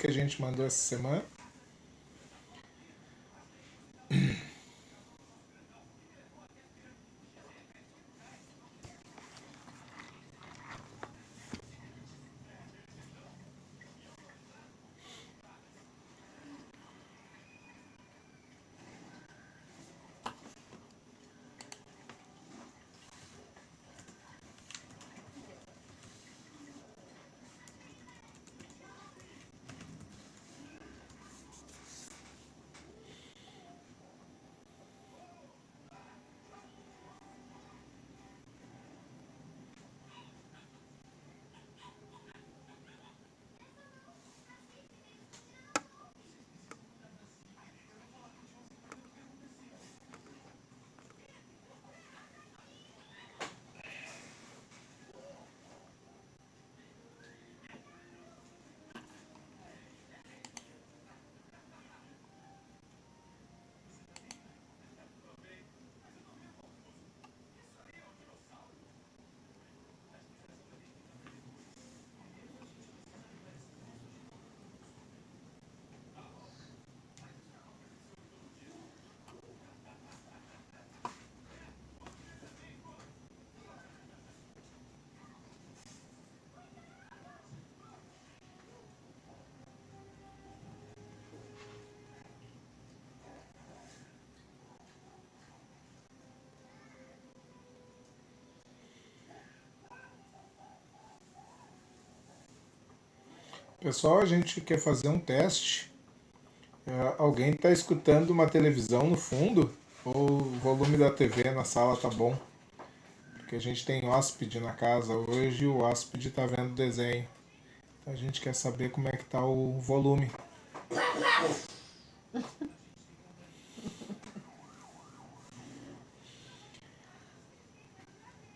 que a gente mandou essa semana. Pessoal, a gente quer fazer um teste. Alguém está escutando uma televisão no fundo? Ou o volume da TV na sala tá bom? Porque a gente tem hóspede na casa hoje e o hóspede está vendo desenho. Então a gente quer saber como é que tá o volume.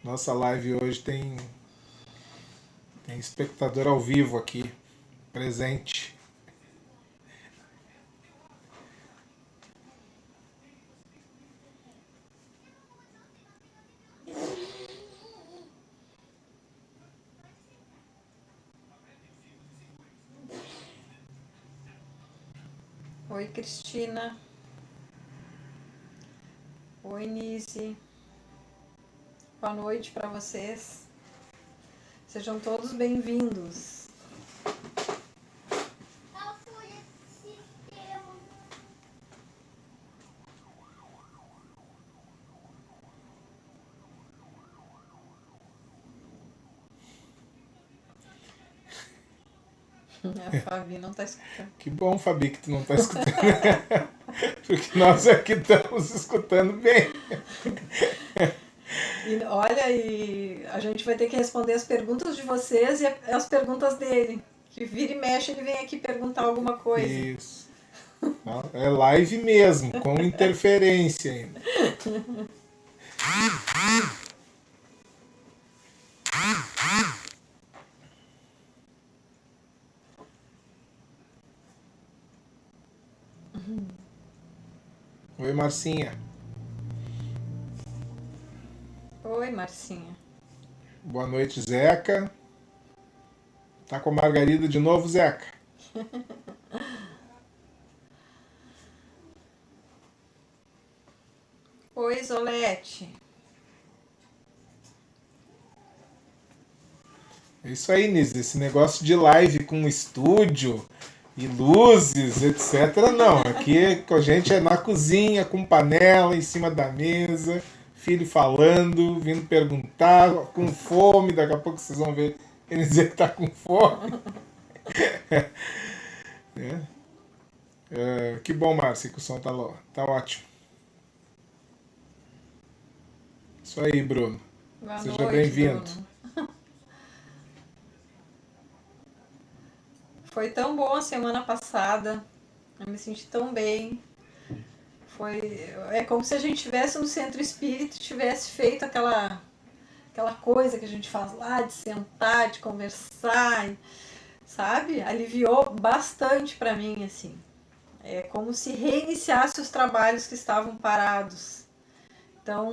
Nossa live hoje tem espectador ao vivo aqui, presente. Oi, Cristina. Oi, Nise. Boa noite para vocês. Sejam todos bem-vindos. A Fabi não está escutando. Que bom, Fabi, que tu não está escutando. Porque nós aqui estamos escutando bem. E olha, e a gente vai ter que responder as perguntas de vocês e as perguntas dele. Que vira e mexe, ele vem aqui perguntar alguma coisa. Isso. É live mesmo, com interferência ainda. Oi, Marcinha. Oi, Marcinha. Boa noite, Zeca. Tá com a Margarida de novo, Zeca? Oi, Zolete. É isso aí, Nise. Esse negócio de live com estúdio e luzes, etc. Não, aqui com a gente é na cozinha, com panela em cima da mesa, filho falando, vindo perguntar, com fome, daqui a pouco vocês vão ver ele dizer que tá com fome. Que bom, Márcia, que o som tá ótimo. Isso aí, Bruno. Boa Seja noite, bem-vindo. Bruno. Foi tão bom a semana passada. Eu me senti tão bem. É como se a gente estivesse no centro espírita e tivesse feito aquela coisa que a gente faz lá, de sentar, de conversar, sabe? Aliviou bastante para mim, assim. É como se reiniciasse os trabalhos que estavam parados. Então,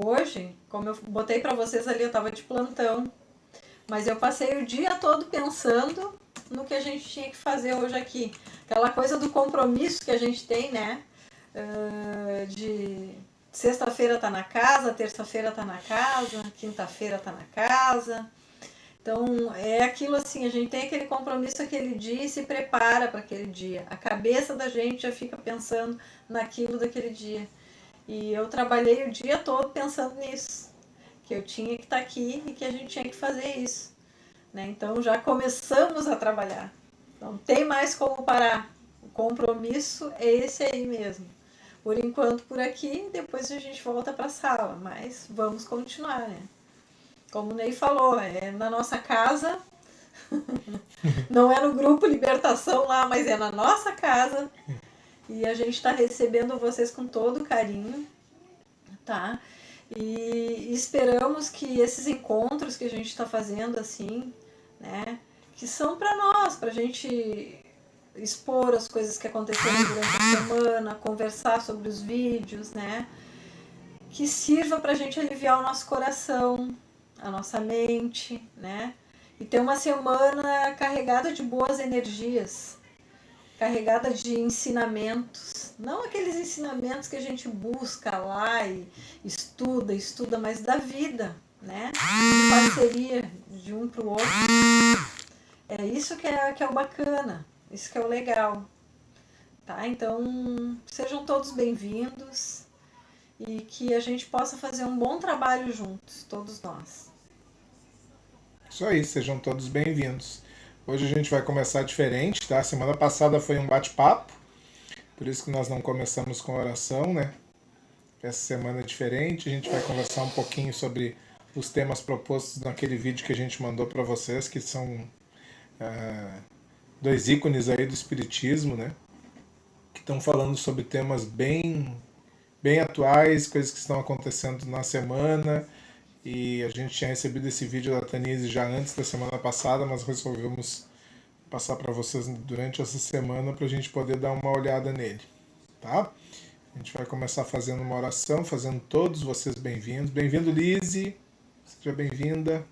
hoje, como eu botei para vocês ali, eu estava de plantão, mas eu passei o dia todo pensando no que a gente tinha que fazer hoje aqui. Aquela coisa do compromisso que a gente tem, né? De sexta-feira tá na casa, terça-feira tá na casa, quinta-feira tá na casa. Então, é aquilo assim, a gente tem aquele compromisso aquele dia e se prepara para aquele dia. A cabeça da gente já fica pensando naquilo daquele dia. E eu trabalhei o dia todo pensando nisso, que eu tinha que estar aqui e que a gente tinha que fazer isso, né? Então, já começamos a trabalhar. Não tem mais como parar. O compromisso é esse aí mesmo. Por enquanto, por aqui, depois a gente volta para a sala, mas vamos continuar, né? Como o Ney falou, é na nossa casa, não é no grupo Libertação lá, mas é na nossa casa. E a gente está recebendo vocês com todo carinho, tá? E esperamos que esses encontros que a gente está fazendo, assim, né? Que são para nós, para a gente expor as coisas que aconteceram durante a semana, conversar sobre os vídeos, né? Que sirva para a gente aliviar o nosso coração, a nossa mente, né? E ter uma semana carregada de boas energias, carregada de ensinamentos, não aqueles ensinamentos que a gente busca lá e estuda, mas da vida, né? De parceria de um para o outro. É isso que é o bacana, isso que é o legal, tá? Então, sejam todos bem-vindos e que a gente possa fazer um bom trabalho juntos, todos nós. Isso aí, sejam todos bem-vindos. Hoje a gente vai começar diferente, tá? Semana passada foi um bate-papo, por isso que nós não começamos com oração, né? Essa semana é diferente, a gente vai conversar um pouquinho sobre os temas propostos naquele vídeo que a gente mandou para vocês, que são dois ícones aí do espiritismo, né? Que estão falando sobre temas bem atuais, coisas que estão acontecendo na semana. E a gente tinha recebido esse vídeo da Tanise já antes da semana passada, mas resolvemos passar para vocês durante essa semana para a gente poder dar uma olhada nele, tá? A gente vai começar fazendo uma oração, fazendo todos vocês bem-vindos. Bem-vindo, Lise, seja bem-vinda.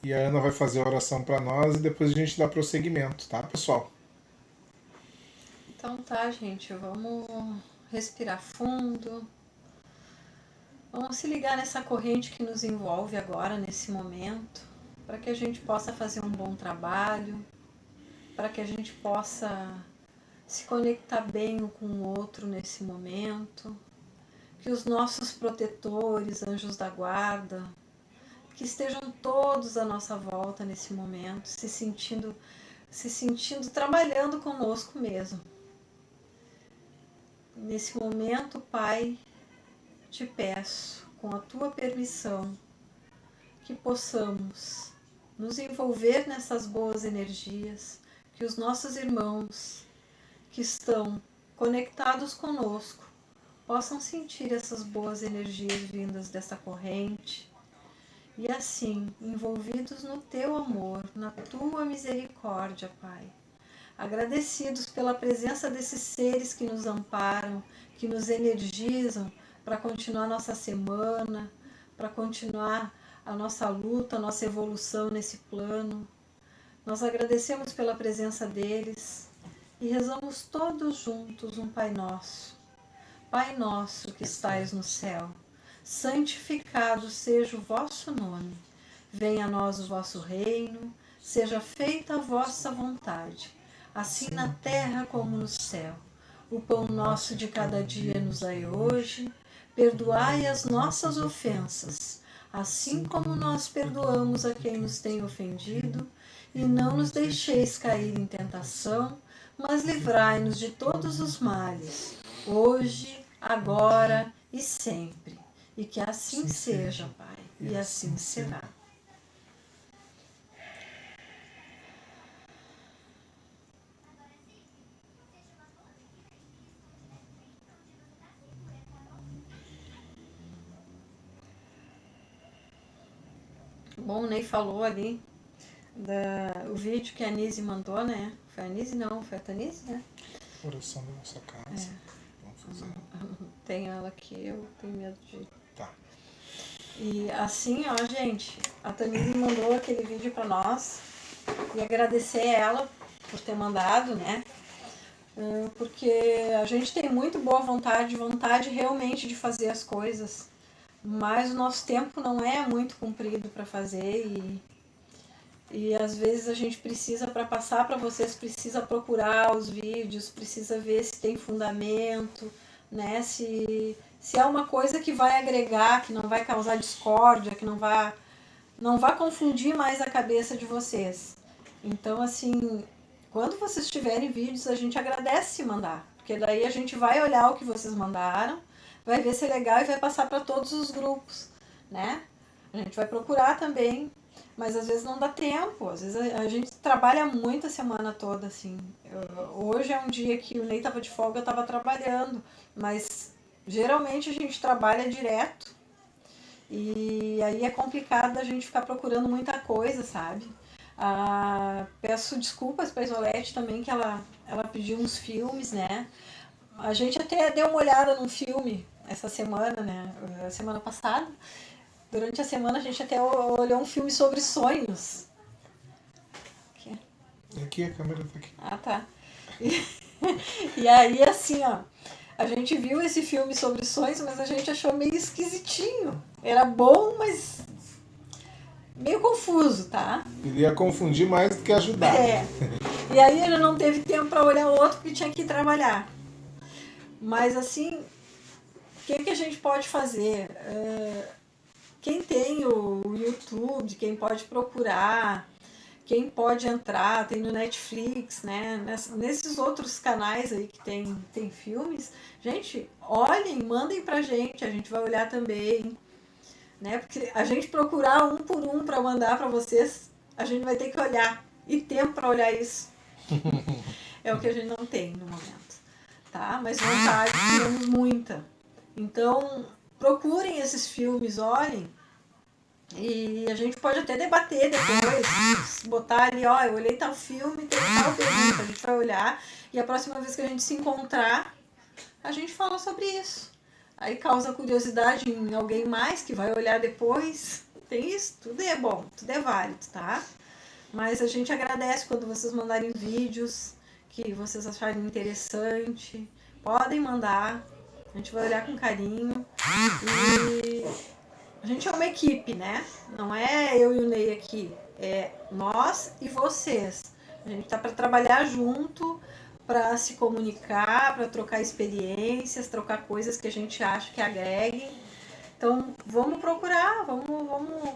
E a Ana vai fazer a oração para nós e depois a gente dá prosseguimento, tá, pessoal? Então tá, gente, vamos respirar fundo. Vamos se ligar nessa corrente que nos envolve agora, nesse momento, para que a gente possa fazer um bom trabalho, para que a gente possa se conectar bem um com o outro nesse momento, que os nossos protetores, anjos da guarda, que estejam todos à nossa volta nesse momento, se sentindo trabalhando conosco mesmo. Nesse momento, Pai, te peço, com a tua permissão, que possamos nos envolver nessas boas energias, que os nossos irmãos que estão conectados conosco possam sentir essas boas energias vindas dessa corrente e assim, envolvidos no teu amor, na tua misericórdia, Pai. Agradecidos pela presença desses seres que nos amparam, que nos energizam para continuar nossa semana, para continuar a nossa luta, a nossa evolução nesse plano. Nós agradecemos pela presença deles e rezamos todos juntos um Pai Nosso. Pai nosso que estais no céu, santificado seja o vosso nome. Venha a nós o vosso reino, seja feita a vossa vontade, assim na terra como no céu. O pão nosso de cada dia nos dai hoje. Perdoai as nossas ofensas, assim como nós perdoamos a quem nos tem ofendido, e não nos deixeis cair em tentação, mas livrai-nos de todos os males, hoje, agora e sempre. E que assim seja, Pai, e assim será. Bom, o Ney falou ali o vídeo que a Nise mandou, né? Foi a Nise? Não, foi a Tanise, né? Oração da nossa casa. Vamos fazer. Tenho ela aqui, eu tenho medo de... Tá. E assim, ó, gente, a Tanise mandou aquele vídeo pra nós e agradecer ela por ter mandado, né? Porque a gente tem muito boa vontade realmente de fazer as coisas, mas o nosso tempo não é muito comprido para fazer e às vezes a gente precisa, para passar para vocês, precisa procurar os vídeos, precisa ver se tem fundamento, né? Se é uma coisa que vai agregar, que não vai causar discórdia, que não vai confundir mais a cabeça de vocês. Então, assim, quando vocês tiverem vídeos, a gente agradece se mandar, porque daí a gente vai olhar o que vocês mandaram, vai ver se é legal e vai passar para todos os grupos, né? A gente vai procurar também, mas às vezes não dá tempo, às vezes a gente trabalha muito a semana toda, assim. Hoje é um dia que o Ney estava de folga, eu estava trabalhando, mas geralmente a gente trabalha direto e aí é complicado a gente ficar procurando muita coisa, sabe? Peço desculpas para a Isolete também, que ela pediu uns filmes, né? A gente até deu uma olhada num filme essa semana, né? Semana passada. Durante a semana a gente até olhou um filme sobre sonhos. Aqui, a câmera tá aqui. Ah, tá. E aí, assim, ó, a gente viu esse filme sobre sonhos, mas a gente achou meio esquisitinho. Era bom, mas meio confuso, tá? Ele ia confundir mais do que ajudar. E aí ele não teve tempo para olhar o outro porque tinha que ir trabalhar. Mas assim, o que a gente pode fazer? Quem tem o YouTube, quem pode procurar, quem pode entrar, tem no Netflix, né? Nesses outros canais aí que tem filmes, gente, olhem, mandem pra gente, a gente vai olhar também, né? Porque a gente procurar um por um para mandar para vocês, a gente vai ter que olhar e tempo para olhar isso. É o que a gente não tem no momento, tá? Mas vontade temos muita. Então, procurem esses filmes, olhem. E a gente pode até debater depois, botar ali, ó, eu olhei tal filme, tem tal pergunta, a gente vai olhar e a próxima vez que a gente se encontrar, a gente fala sobre isso. Aí causa curiosidade em alguém mais que vai olhar depois. Tem isso, tudo é bom, tudo é válido, tá? Mas a gente agradece quando vocês mandarem vídeos que vocês acharem interessante. Podem mandar, a gente vai olhar com carinho. E a gente é uma equipe, né? Não é eu e o Ney aqui, é nós e vocês. A gente tá para trabalhar junto, para se comunicar, para trocar experiências, trocar coisas que a gente acha que agreguem. Então, vamos procurar, vamos,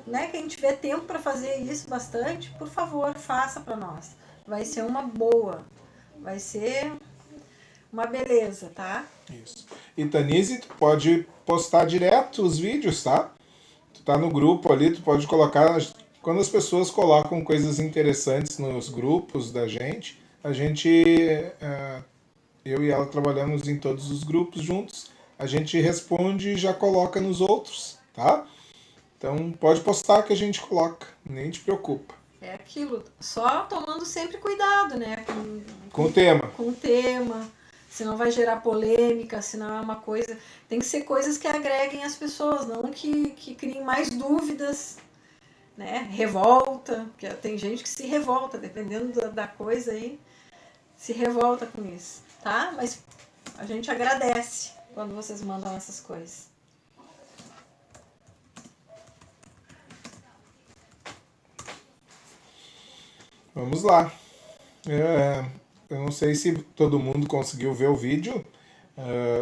né? Quem tiver tempo para fazer isso bastante, por favor, faça para nós. Vai ser uma boa, vai ser uma beleza, tá? Isso. E Tanise, tu pode postar direto os vídeos, tá? Tu tá no grupo ali, tu pode colocar. Quando as pessoas colocam coisas interessantes nos grupos da gente, eu e ela trabalhamos em todos os grupos juntos, a gente responde e já coloca nos outros, tá? Então pode postar que a gente coloca, nem te preocupa. É aquilo, só tomando sempre cuidado, né? Com o tema. Com o tema, senão vai gerar polêmica, senão é uma coisa... Tem que ser coisas que agreguem as pessoas, não que criem mais dúvidas, né? Revolta, porque tem gente que se revolta, dependendo da coisa aí, se revolta com isso, tá? Mas a gente agradece quando vocês mandam essas coisas. Vamos lá. Eu não sei se todo mundo conseguiu ver o vídeo.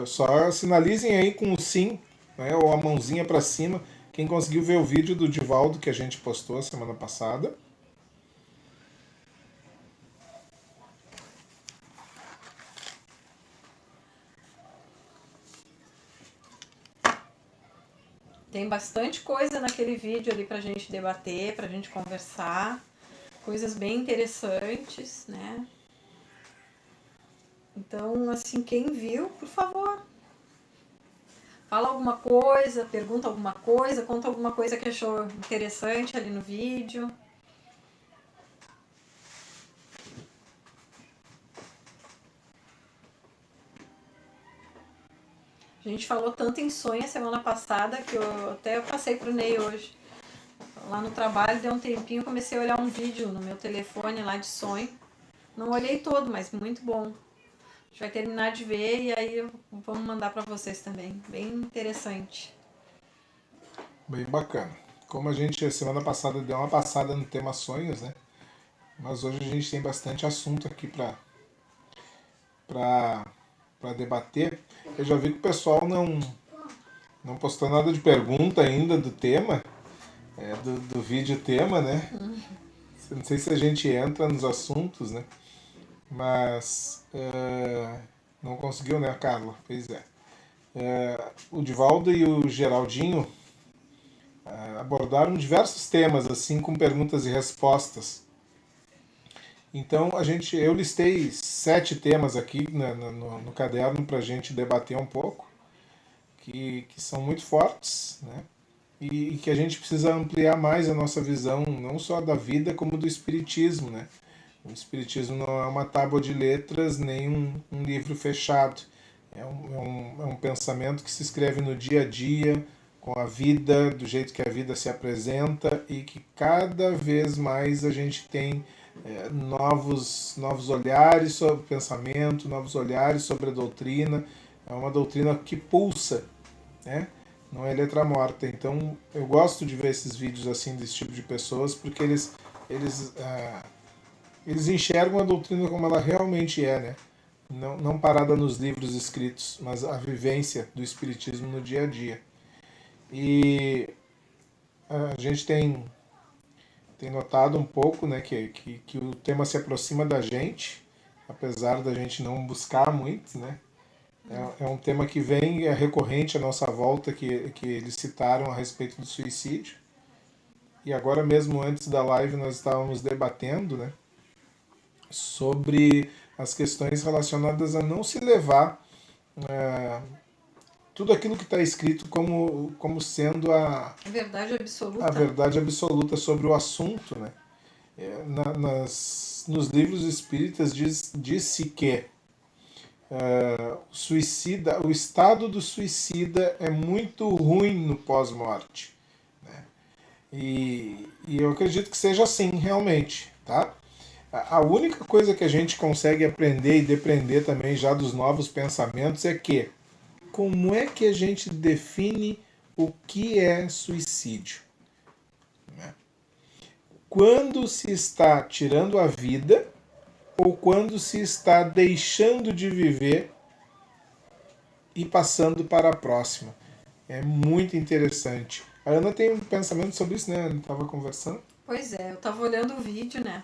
Só sinalizem aí com o sim, né, ou a mãozinha para cima, quem conseguiu ver o vídeo do Divaldo que a gente postou semana passada. Tem bastante coisa naquele vídeo ali pra gente debater, pra gente conversar. Coisas bem interessantes, né? Então, assim, quem viu, por favor, fala alguma coisa, pergunta alguma coisa, conta alguma coisa que achou interessante ali no vídeo. A gente falou tanto em sonho a semana passada que eu passei pro Ney hoje. lá no trabalho, deu um tempinho, comecei a olhar um vídeo no meu telefone lá de sonho. Não olhei todo, mas muito bom. A gente vai terminar de ver e aí vamos mandar para vocês também. Bem interessante. Bem bacana. Como a gente semana passada deu uma passada no tema sonhos, né? Mas hoje a gente tem bastante assunto aqui para debater. Eu já vi que o pessoal não postou nada de pergunta ainda do tema, do vídeo tema, né? Não sei se a gente entra nos assuntos, né? Mas não conseguiu, né, Carla? Pois é. O Divaldo e o Geraldinho abordaram diversos temas, assim, com perguntas e respostas. Então, eu listei 7 temas aqui no caderno para a gente debater um pouco, que são muito fortes, né? E que a gente precisa ampliar mais a nossa visão, não só da vida, como do espiritismo, né? O espiritismo não é uma tábua de letras, nem um livro fechado. É um pensamento que se escreve no dia a dia, com a vida, do jeito que a vida se apresenta, e que cada vez mais a gente tem novos olhares sobre o pensamento, novos olhares sobre a doutrina. É uma doutrina que pulsa, né? Não é letra morta. Então eu gosto de ver esses vídeos assim desse tipo de pessoas, porque eles enxergam a doutrina como ela realmente é, né? Não parada nos livros escritos, mas a vivência do espiritismo no dia a dia. E a gente tem notado um pouco, né, que o tema se aproxima da gente, apesar da gente não buscar muito, né? É um tema que é recorrente à nossa volta, que eles citaram a respeito do suicídio. E agora mesmo, antes da live, nós estávamos debatendo, né, sobre as questões relacionadas a não se levar tudo aquilo que está escrito como sendo a Verdade absoluta. a verdade absoluta sobre o assunto, né? Nos livros espíritas diz-se que o estado do suicida é muito ruim no pós-morte, né? E eu acredito que seja assim, realmente, tá? A única coisa que a gente consegue aprender e depreender também já dos novos pensamentos é que como é que a gente define o que é suicídio? Quando se está tirando a vida ou quando se está deixando de viver e passando para a próxima? É muito interessante. A Ana tem um pensamento sobre isso, né? Ela estava conversando. Pois é, eu estava olhando o vídeo, né?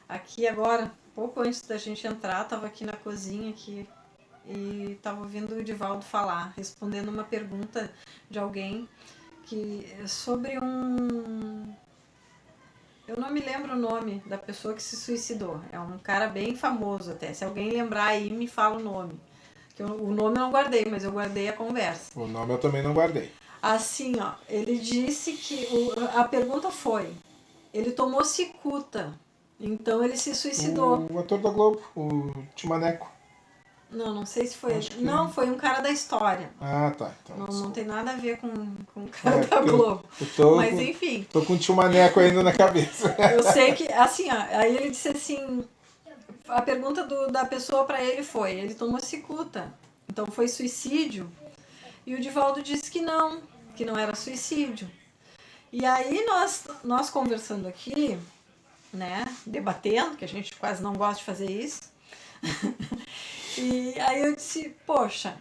Aqui agora, pouco antes da gente entrar, estava aqui na cozinha aqui e estava ouvindo o Divaldo falar, respondendo uma pergunta de alguém sobre eu não me lembro o nome da pessoa que se suicidou. É um cara bem famoso até. Se alguém lembrar aí, me fala o nome. O nome eu não guardei, mas eu guardei a conversa. O nome eu também não guardei. Assim, ó, ele disse que a pergunta foi: ele tomou cicuta, então ele se suicidou. O ator da Globo, o Timaneco. Não sei se foi ele. Não, foi um cara da história. Ah, tá. Então, não tem nada a ver com o cara da Globo. Mas enfim. Tô com o tio Maneco ainda na cabeça. Eu sei que, assim, ó, aí ele disse assim, a pergunta da pessoa para ele foi, ele tomou cicuta, então foi suicídio? E o Divaldo disse que não era suicídio. E aí nós conversando aqui, né, debatendo, que a gente quase não gosta de fazer isso, e aí eu disse, poxa,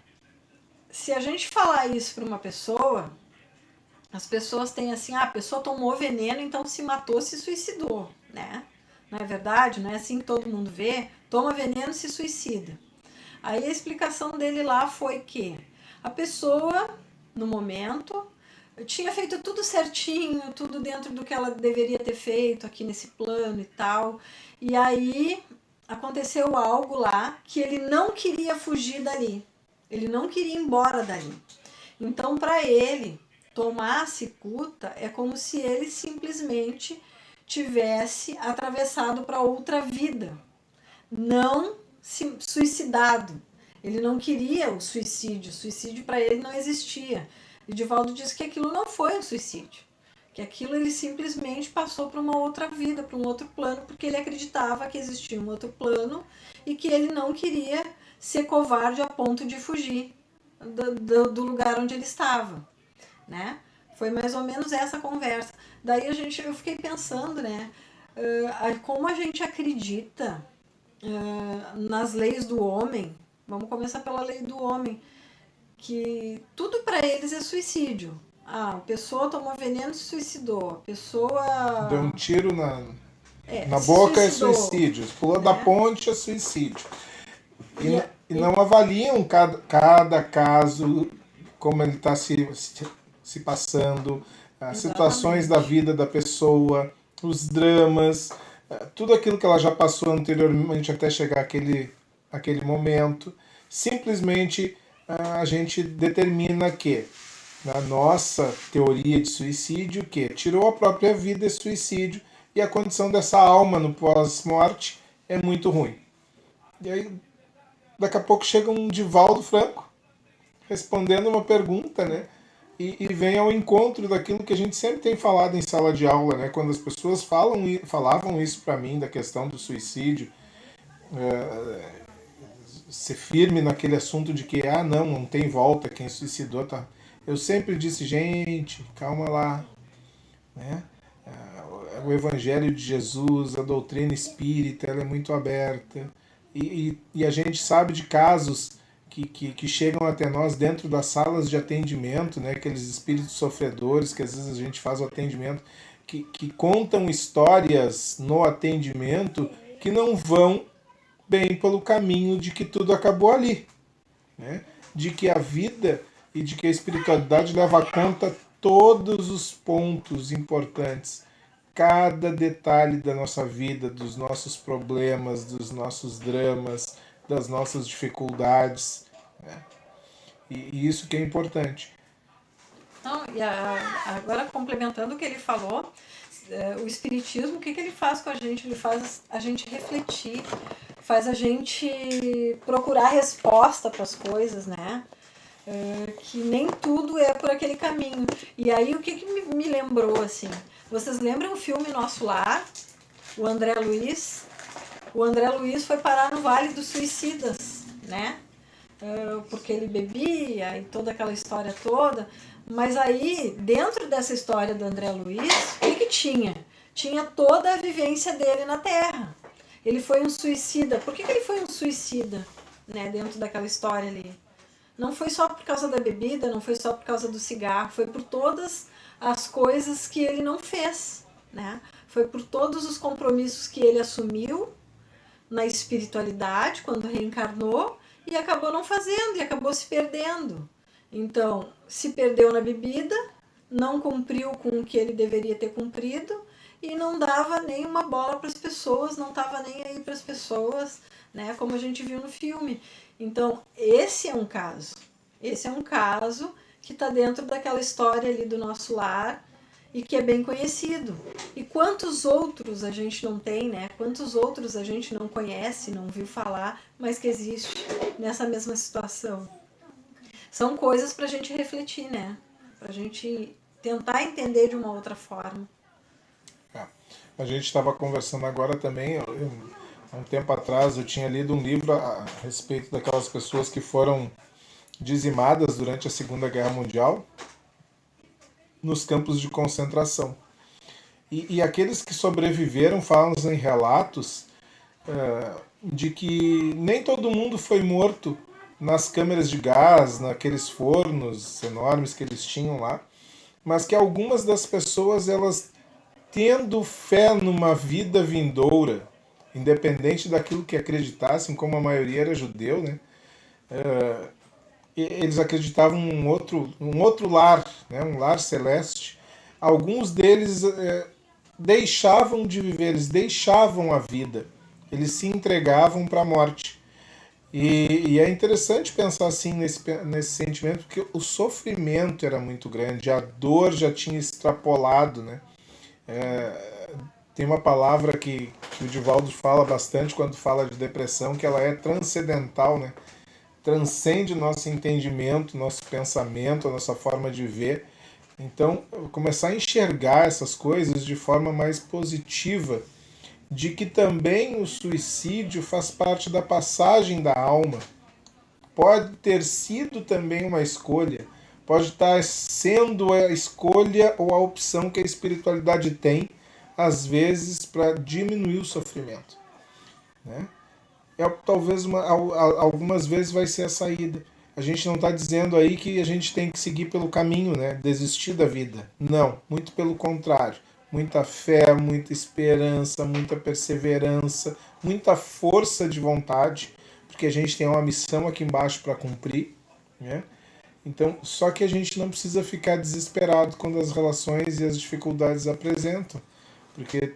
se a gente falar isso para uma pessoa, as pessoas têm assim, a pessoa tomou veneno, então se matou, se suicidou, né? Não é verdade? Não é assim que todo mundo vê? Toma veneno, se suicida. Aí a explicação dele lá foi que a pessoa, no momento, tinha feito tudo certinho, tudo dentro do que ela deveria ter feito aqui nesse plano e tal. E aí aconteceu algo lá que ele não queria fugir dali. Ele não queria ir embora dali. Então, para ele, tomar a cicuta é como se ele simplesmente tivesse atravessado para outra vida, não se suicidado. Ele não queria o suicídio para ele não existia. E Divaldo disse que aquilo não foi um suicídio, que aquilo ele simplesmente passou para uma outra vida, para um outro plano, porque ele acreditava que existia um outro plano e que ele não queria ser covarde a ponto de fugir do lugar onde ele estava, né? Foi mais ou menos essa conversa. Daí eu fiquei pensando, né? Como a gente acredita nas leis do homem. Vamos começar pela lei do homem, que tudo para eles é suicídio. A pessoa tomou veneno e se suicidou. A pessoa Deu um tiro na se boca é suicidou, suicídio. Pulou né? da ponte é suicídio. E E não avaliam cada caso, como ele está se passando, as situações da exatamente. vida da pessoa, os dramas, tudo aquilo que ela já passou anteriormente até chegar aquele momento. Simplesmente a gente determina que, na nossa teoria de suicídio, que tirou a própria vida é suicídio e a condição dessa alma no pós-morte é muito ruim. E aí, daqui a pouco chega um Divaldo Franco respondendo uma pergunta, né? E vem ao encontro daquilo que a gente sempre tem falado em sala de aula, né? Quando as pessoas falavam isso para mim da questão do suicídio, ser firme naquele assunto de que não tem volta, quem suicidou tá. Eu sempre disse, gente, calma lá, né? O Evangelho de Jesus, a doutrina espírita, ela é muito aberta. E a gente sabe de casos que chegam até nós dentro das salas de atendimento, né? Aqueles espíritos sofredores que às vezes a gente faz o atendimento, que contam histórias no atendimento que não vão bem pelo caminho de que tudo acabou ali, né? De que a vida e de que a espiritualidade leva a conta todos os pontos importantes, cada detalhe da nossa vida, dos nossos problemas, dos nossos dramas, das nossas dificuldades, né? E isso que é importante. Não, agora complementando o que ele falou, o Espiritismo, o que ele faz com a gente? Ele faz a gente refletir, faz a gente procurar resposta para as coisas, né? Que nem tudo é por aquele caminho. E aí o que me lembrou, assim? Vocês lembram o filme Nosso Lar? O André Luiz? O André Luiz foi parar no Vale dos Suicidas, né? Porque ele bebia e toda aquela história toda. Mas aí, dentro dessa história do André Luiz, o que tinha? Tinha toda a vivência dele na Terra. Ele foi um suicida. Por que ele foi um suicida, né, dentro daquela história ali? Não foi só por causa da bebida, não foi só por causa do cigarro, foi por todas as coisas que ele não fez, né? Foi por todos os compromissos que ele assumiu na espiritualidade, quando reencarnou, e acabou não fazendo, e acabou se perdendo. Então, se perdeu na bebida, não cumpriu com o que ele deveria ter cumprido, e não dava nem uma bola para as pessoas, não estava nem aí para as pessoas, né? Como a gente viu no filme. Então, esse é um caso. Esse é um caso que está dentro daquela história ali do Nosso Lar e que é bem conhecido. E quantos outros a gente não tem, né? Quantos outros a gente não conhece, não viu falar, mas que existe nessa mesma situação. São coisas para a gente refletir, né? Para a gente tentar entender de uma outra forma. A gente estava conversando agora também, há um tempo atrás eu tinha lido um livro a respeito daquelas pessoas que foram dizimadas durante a Segunda Guerra Mundial nos campos de concentração. E aqueles que sobreviveram falam em relatos de que nem todo mundo foi morto nas câmeras de gás, naqueles fornos enormes que eles tinham lá, mas que algumas das pessoas, elas tendo fé numa vida vindoura, independente daquilo que acreditassem, como a maioria era judeu, né? Eles acreditavam em um outro lar, né? Um lar celeste. Alguns deles deixavam de viver, eles deixavam a vida, eles se entregavam para a morte. E é interessante pensar assim nesse sentimento, porque o sofrimento era muito grande, a dor já tinha extrapolado, né? Tem uma palavra que o Divaldo fala bastante quando fala de depressão, que ela é transcendental, né? Transcende nosso entendimento, nosso pensamento, a nossa forma de ver. Então, começar a enxergar essas coisas de forma mais positiva, de que também o suicídio faz parte da passagem da alma. Pode ter sido também uma escolha, pode estar sendo a escolha ou a opção que a espiritualidade tem, às vezes, para diminuir o sofrimento. Né? Talvez algumas vezes vai ser a saída. A gente não está dizendo aí que a gente tem que seguir pelo caminho, né? Desistir da vida. Não, muito pelo contrário. Muita fé, muita esperança, muita perseverança, muita força de vontade, porque a gente tem uma missão aqui embaixo para cumprir, né? Então, só que a gente não precisa ficar desesperado quando as relações e as dificuldades apresentam, porque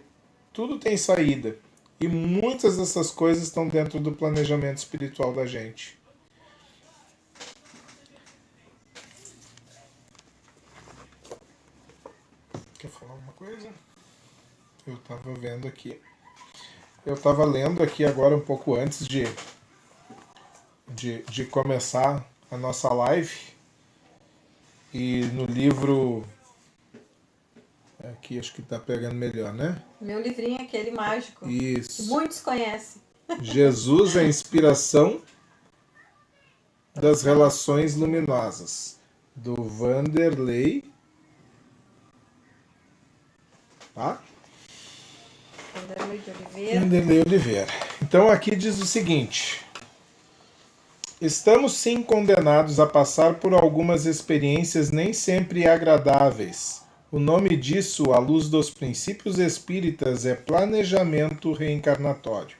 tudo tem saída. E muitas dessas coisas estão dentro do planejamento espiritual da gente. Quer falar alguma coisa? Eu estava vendo aqui. Eu estava lendo aqui agora um pouco antes de começar a nossa live. E no livro... Aqui acho que está pegando melhor, né? Meu livrinho, aquele mágico. Isso. Muitos conhecem. Jesus, a inspiração das relações luminosas, do Vanderlei. Tá? Vanderlei de Oliveira. Vanderlei Oliveira. Então aqui diz o seguinte: estamos sim condenados a passar por algumas experiências nem sempre agradáveis. O nome disso, à luz dos princípios espíritas, é planejamento reencarnatório,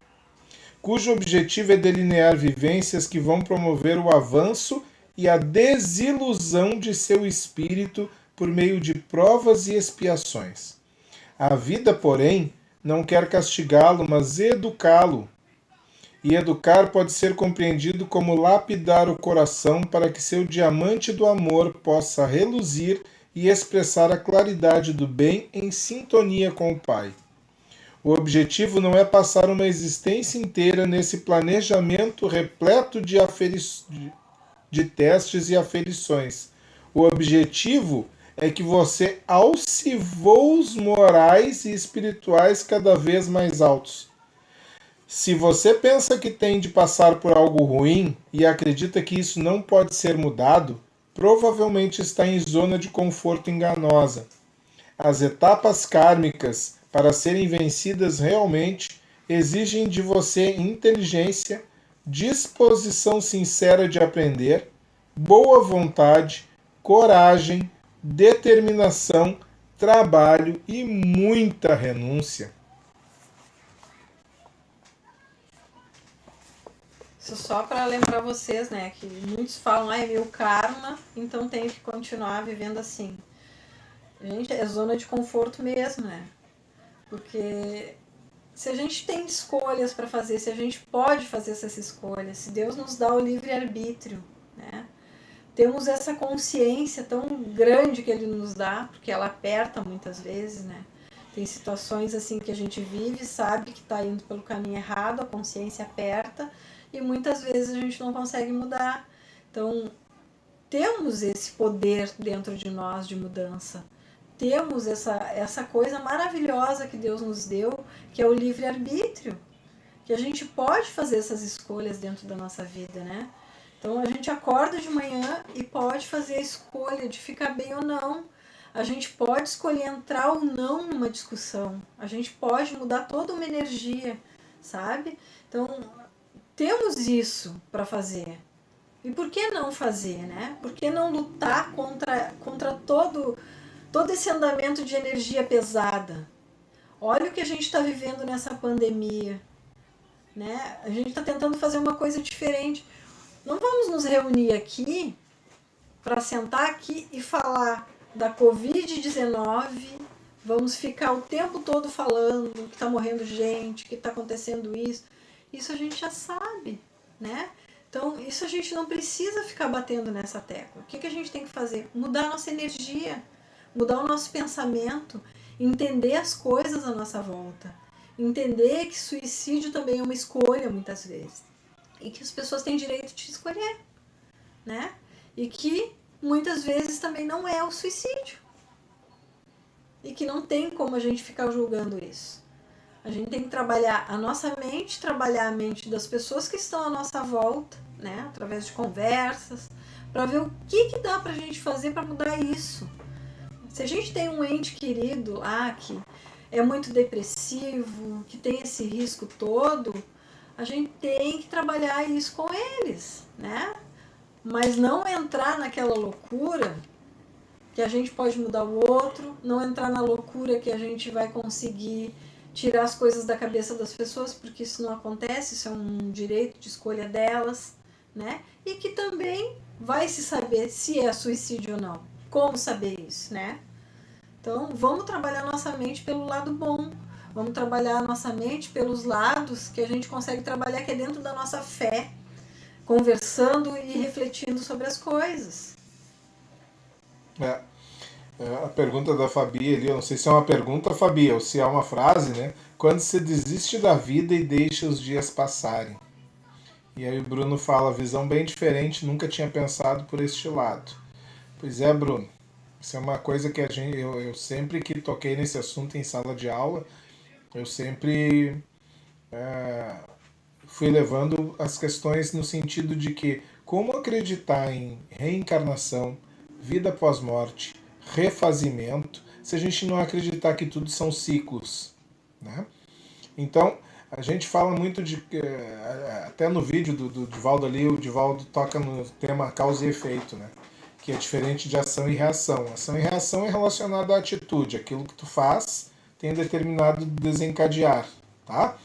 cujo objetivo é delinear vivências que vão promover o avanço e a desilusão de seu espírito por meio de provas e expiações. A vida, porém, não quer castigá-lo, mas educá-lo. E educar pode ser compreendido como lapidar o coração para que seu diamante do amor possa reluzir e expressar a claridade do bem em sintonia com o Pai. O objetivo não é passar uma existência inteira nesse planejamento repleto de testes e aferições. O objetivo é que você alce voos morais e espirituais cada vez mais altos. Se você pensa que tem de passar por algo ruim e acredita que isso não pode ser mudado, provavelmente está em zona de conforto enganosa. As etapas kármicas, para serem vencidas realmente, exigem de você inteligência, disposição sincera de aprender, boa vontade, coragem, determinação, trabalho e muita renúncia. Isso só para lembrar vocês, né, que muitos falam, é meu karma, então tenho que continuar vivendo assim. Gente, é zona de conforto mesmo, né? Porque se a gente tem escolhas para fazer, se a gente pode fazer essas escolhas, se Deus nos dá o livre-arbítrio, né? Temos essa consciência tão grande que Ele nos dá, porque ela aperta muitas vezes, né? Tem situações assim que a gente vive, sabe que está indo pelo caminho errado, a consciência aperta, e muitas vezes a gente não consegue mudar. Então, temos esse poder dentro de nós de mudança. Temos essa coisa maravilhosa que Deus nos deu, que é o livre-arbítrio, que a gente pode fazer essas escolhas dentro da nossa vida, né? Então a gente acorda de manhã e pode fazer a escolha de ficar bem ou não. A gente pode escolher entrar ou não numa discussão. A gente pode mudar toda uma energia, sabe? Então temos isso para fazer. E por que não fazer, né? Por que não lutar contra todo esse andamento de energia pesada? Olha o que a gente está vivendo nessa pandemia, né? A gente está tentando fazer uma coisa diferente. Não vamos nos reunir aqui para sentar aqui e falar da Covid-19, vamos ficar o tempo todo falando que está morrendo gente, que está acontecendo isso. Isso a gente já sabe, né? Então, isso a gente não precisa ficar batendo nessa tecla. O que a gente tem que fazer? Mudar a nossa energia, mudar o nosso pensamento, entender as coisas à nossa volta, entender que suicídio também é uma escolha muitas vezes e que as pessoas têm direito de escolher, né? E que muitas vezes também não é o suicídio, e que não tem como a gente ficar julgando isso. A gente tem que trabalhar a nossa mente, trabalhar a mente das pessoas que estão à nossa volta, né, através de conversas, para ver o que dá para a gente fazer para mudar isso. Se a gente tem um ente querido lá que é muito depressivo, que tem esse risco todo, a gente tem que trabalhar isso com eles, né? Mas não entrar naquela loucura que a gente pode mudar o outro, não entrar na loucura que a gente vai conseguir tirar as coisas da cabeça das pessoas, porque isso não acontece, isso é um direito de escolha delas, né? E que também vai se saber se é suicídio ou não. Como saber isso, né? Então, vamos trabalhar nossa mente pelo lado bom. Vamos trabalhar nossa mente pelos lados que a gente consegue trabalhar, que é dentro da nossa fé, conversando e refletindo sobre as coisas. A pergunta da Fabi ali, eu não sei se é uma pergunta, Fabi, ou se é uma frase, né? Quando se desiste da vida e deixa os dias passarem. E aí o Bruno fala, visão bem diferente, nunca tinha pensado por este lado. Pois é, Bruno. Isso é uma coisa que eu sempre que toquei nesse assunto em sala de aula, eu sempre fui levando as questões no sentido de que como acreditar em reencarnação, vida após morte, refazimento, se a gente não acreditar que tudo são ciclos, né? Então, a gente fala muito de... Até no vídeo do Divaldo ali, o Divaldo toca no tema causa e efeito, né? Que é diferente de ação e reação. Ação e reação é relacionado à atitude. Aquilo que tu faz tem determinado desencadear, tá?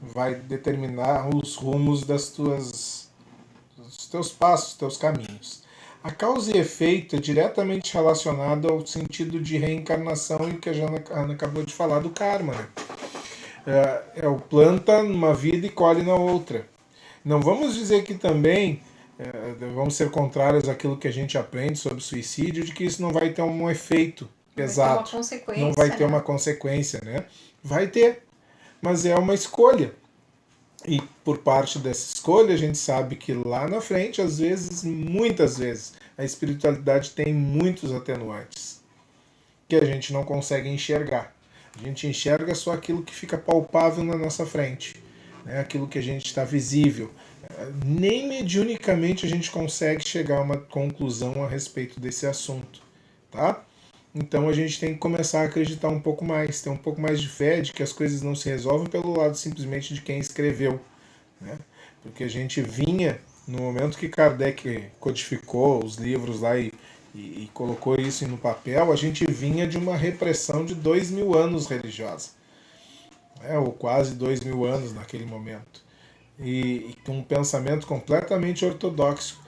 Vai determinar os rumos dos teus passos, dos teus caminhos. A causa e efeito é diretamente relacionado ao sentido de reencarnação e o que a Ana acabou de falar do karma, né? É o planta numa vida e colhe na outra. Não vamos dizer que também vamos ser contrários àquilo que a gente aprende sobre suicídio, de que isso não vai ter um efeito pesado. Não vai ter uma consequência, né? Vai ter, mas é uma escolha. E por parte dessa escolha, a gente sabe que lá na frente, às vezes, muitas vezes, a espiritualidade tem muitos atenuantes que a gente não consegue enxergar. A gente enxerga só aquilo que fica palpável na nossa frente, né? Aquilo que a gente está visível. Nem mediunicamente a gente consegue chegar a uma conclusão a respeito desse assunto, tá? Então a gente tem que começar a acreditar um pouco mais, ter um pouco mais de fé de que as coisas não se resolvem pelo lado simplesmente de quem escreveu, né? Porque a gente vinha, no momento que Kardec codificou os livros lá e colocou isso no papel, a gente vinha de uma repressão de 2000 anos religiosa, né? Ou quase 2000 anos naquele momento. E com um pensamento completamente ortodoxo.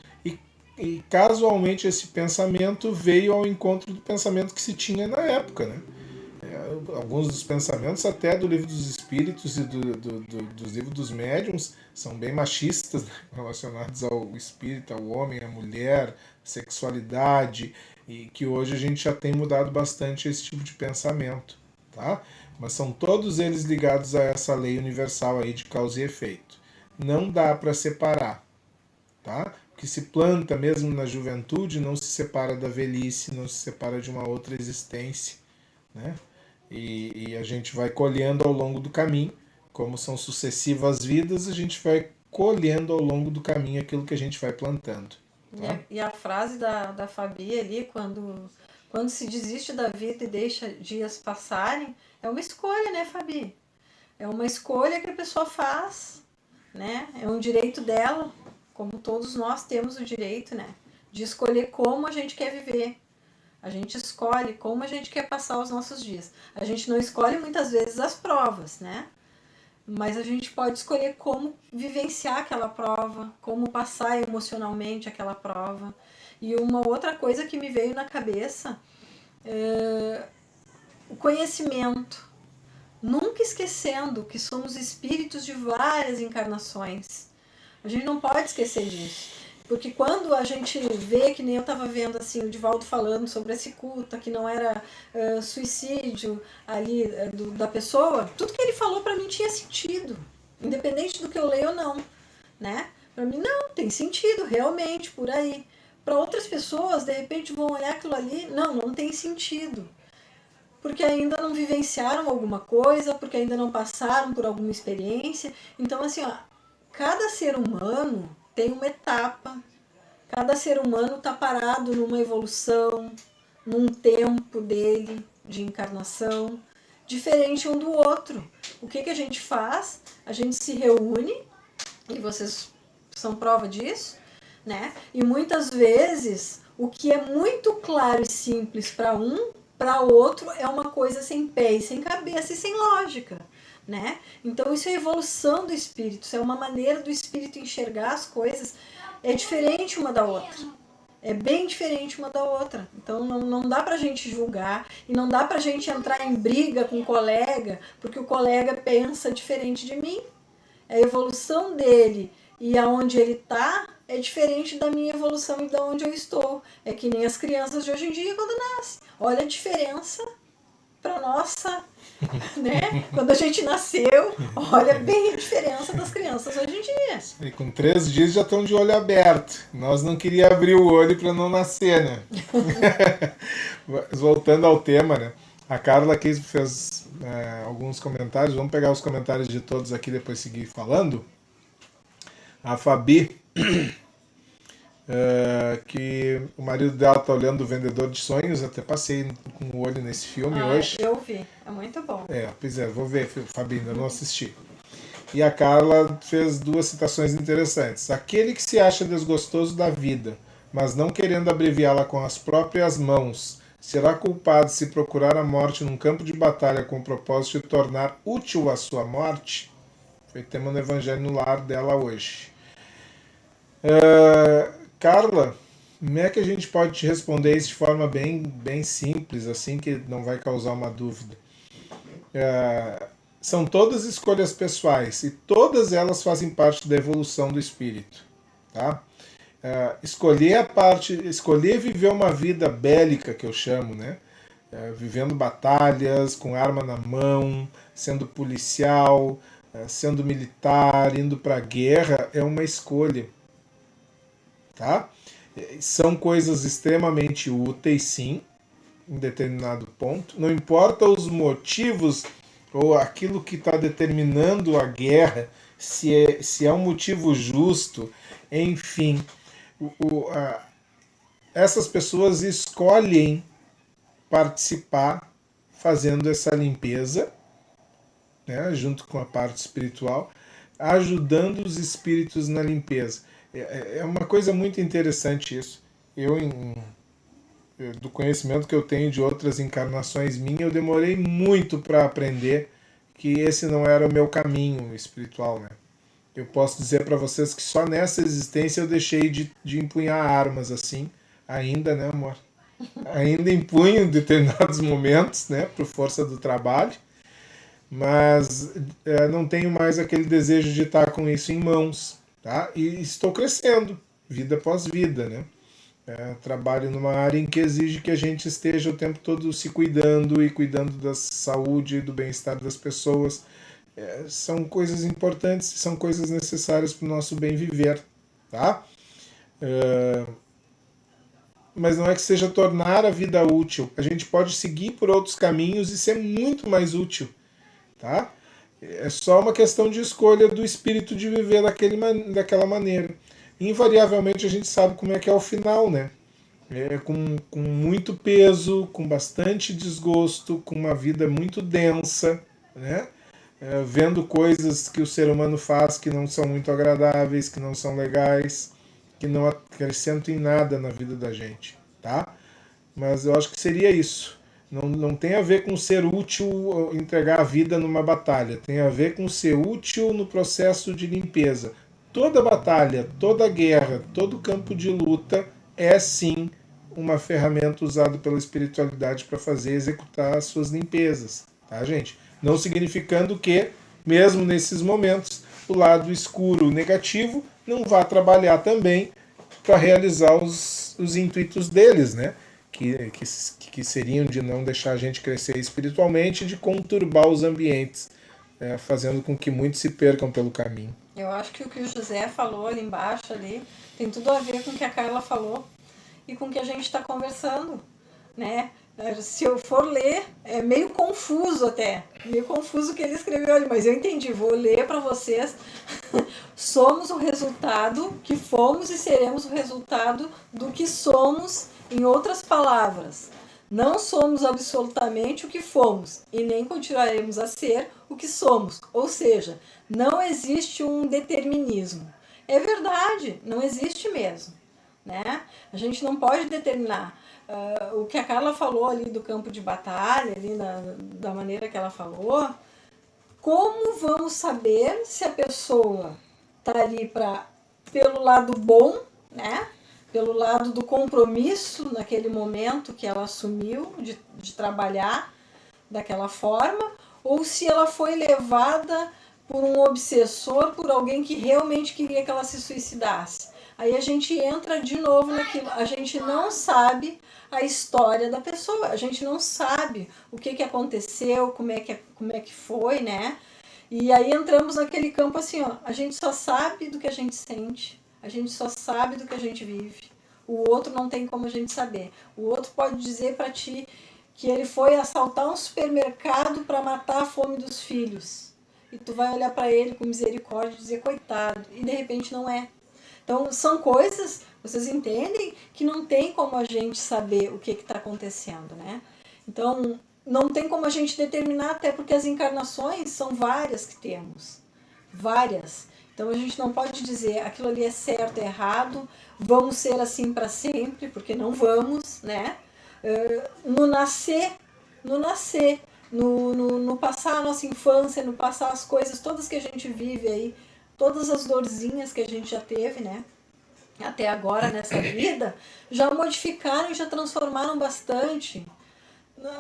E casualmente esse pensamento veio ao encontro do pensamento que se tinha na época, né? Alguns dos pensamentos até do Livro dos Espíritos e dos livros dos médiuns são bem machistas, né? Relacionados ao espírito, ao homem, à mulher, sexualidade, e que hoje a gente já tem mudado bastante esse tipo de pensamento, tá? Mas são todos eles ligados a essa lei universal aí de causa e efeito. Não dá para separar, tá? O que se planta mesmo na juventude não se separa da velhice, não se separa de uma outra existência, né? E a gente vai colhendo ao longo do caminho, como são sucessivas vidas, a gente vai colhendo ao longo do caminho aquilo que a gente vai plantando. Tá? E a frase da Fabi ali, quando se desiste da vida e deixa dias passarem, é uma escolha, né, Fabi? É uma escolha que a pessoa faz, né? É um direito dela, como todos nós temos o direito, né? De escolher como a gente quer viver. A gente escolhe como a gente quer passar os nossos dias. A gente não escolhe muitas vezes as provas, né? Mas a gente pode escolher como vivenciar aquela prova, como passar emocionalmente aquela prova. E uma outra coisa que me veio na cabeça é o conhecimento. Nunca esquecendo que somos espíritos de várias encarnações. A gente não pode esquecer disso. Porque quando a gente vê, que nem eu estava vendo assim, o Divaldo falando sobre a cicuta, que não era suicídio ali da pessoa, tudo que ele falou para mim tinha sentido, independente do que eu leio ou não, né? Para mim não, tem sentido, realmente, por aí. Para outras pessoas, de repente vão olhar aquilo ali, não tem sentido. porque ainda não vivenciaram alguma coisa, porque ainda não passaram por alguma experiência. Então, assim, ó, cada ser humano tem uma etapa, cada ser humano está parado numa evolução, num tempo dele de encarnação, diferente um do outro. O que a gente faz? A gente se reúne, e vocês são prova disso, né? E muitas vezes o que é muito claro e simples para um, para outro é uma coisa sem pé e sem cabeça e sem lógica, né? Então isso é evolução do espírito, isso é uma maneira do espírito enxergar as coisas, é diferente uma da outra. É bem diferente uma da outra. Então não dá pra gente julgar e não dá pra gente entrar em briga com o colega porque o colega pensa diferente de mim. A evolução dele e aonde ele está é diferente da minha evolução e da onde eu estou. É que nem as crianças de hoje em dia quando nascem. Olha a diferença para nossa, né? Quando a gente nasceu, olha bem a diferença das crianças hoje em dia. E com 3 dias já estão de olho aberto. Nós não queríamos abrir o olho para não nascer, né? Mas voltando ao tema, né? A Carla aqui fez alguns comentários. Vamos pegar os comentários de todos aqui e depois seguir falando. A Fabi, que o marido dela está olhando O Vendedor de Sonhos. Até passei com o olho nesse filme hoje. Eu vi, é muito bom. Pois é, vou ver, Fabi, ainda não assisti. E a Carla fez 2 citações interessantes. Aquele que se acha desgostoso da vida, mas não querendo abreviá-la com as próprias mãos, será culpado se procurar a morte num campo de batalha com o propósito de tornar útil a sua morte? Foi tema no Evangelho no Lar dela hoje. Carla, como é que a gente pode te responder isso de forma bem simples, assim que não vai causar uma dúvida? São todas escolhas pessoais e todas elas fazem parte da evolução do espírito, tá? Escolher viver uma vida bélica, que eu chamo, né? Vivendo batalhas, com arma na mão, sendo policial, sendo militar, indo para a guerra, é uma escolha, tá? São coisas extremamente úteis, sim, em determinado ponto. Não importa os motivos ou aquilo que está determinando a guerra, se é um motivo justo, enfim. Essas pessoas escolhem participar fazendo essa limpeza, né, junto com a parte espiritual, ajudando os espíritos na limpeza. É uma coisa muito interessante isso. Do conhecimento que eu tenho de outras encarnações minhas, eu demorei muito para aprender que esse não era o meu caminho espiritual, né? Eu posso dizer para vocês que só nessa existência eu deixei de empunhar armas assim, ainda, né, amor? Ainda empunho em determinados momentos, né, por força do trabalho, mas não tenho mais aquele desejo de estar com isso em mãos, tá? E estou crescendo, vida após vida, né? Trabalho numa área em que exige que a gente esteja o tempo todo se cuidando e cuidando da saúde e do bem-estar das pessoas. São coisas importantes, são coisas necessárias para o nosso bem viver, tá? Mas não é que seja tornar a vida útil. A gente pode seguir por outros caminhos e ser muito mais útil, tá? É só uma questão de escolha do espírito de viver daquela maneira. Invariavelmente a gente sabe como é que é o final, né? Com muito peso, com bastante desgosto, com uma vida muito densa, né? Vendo coisas que o ser humano faz que não são muito agradáveis, que não são legais, que não acrescentam em nada na vida da gente, tá? Mas eu acho que seria isso. Não tem a ver com ser útil, entregar a vida numa batalha. Tem a ver com ser útil no processo de limpeza. Toda batalha, toda guerra, todo campo de luta é sim uma ferramenta usada pela espiritualidade para executar as suas limpezas, tá, gente? Não significando que, mesmo nesses momentos, o lado escuro, negativo, não vá trabalhar também para realizar os intuitos deles, né? Que seriam de não deixar a gente crescer espiritualmente, de conturbar os ambientes, fazendo com que muitos se percam pelo caminho. Eu acho que o que o José falou ali embaixo ali, tem tudo a ver com o que a Carla falou e com o que a gente está conversando, né? Se eu for ler, é meio confuso até. Meio confuso o que ele escreveu ali, mas eu entendi. Vou ler para vocês. Somos o resultado que fomos e seremos o resultado do que somos. Em outras palavras, não somos absolutamente o que fomos e nem continuaremos a ser o que somos. Ou seja, não existe um determinismo. É verdade, não existe mesmo, né? A gente não pode determinar. O que a Carla falou ali do campo de batalha, ali da maneira que ela falou, como vamos saber se a pessoa está ali pelo lado bom, né? Pelo lado do compromisso naquele momento que ela assumiu de trabalhar daquela forma, ou se ela foi levada por um obsessor, por alguém que realmente queria que ela se suicidasse. Aí a gente entra de novo naquilo, a gente não sabe a história da pessoa, a gente não sabe o que aconteceu, como é que foi, né? E aí entramos naquele campo assim, ó, a gente só sabe do que a gente sente, a gente só sabe do que a gente vive. O outro não tem como a gente saber. O outro pode dizer para ti que ele foi assaltar um supermercado para matar a fome dos filhos. E tu vai olhar para ele com misericórdia e dizer, coitado. E de repente não é. Então são coisas, vocês entendem, que não tem como a gente saber o que está acontecendo, né? Então não tem como a gente determinar, até porque as encarnações são várias que temos. Várias. Então a gente não pode dizer aquilo ali é certo, é errado, vamos ser assim para sempre, porque não vamos, né? No passar a nossa infância, no passar as coisas todas que a gente vive aí, todas as dorzinhas que a gente já teve, né? Até agora nessa vida, já modificaram e já transformaram bastante.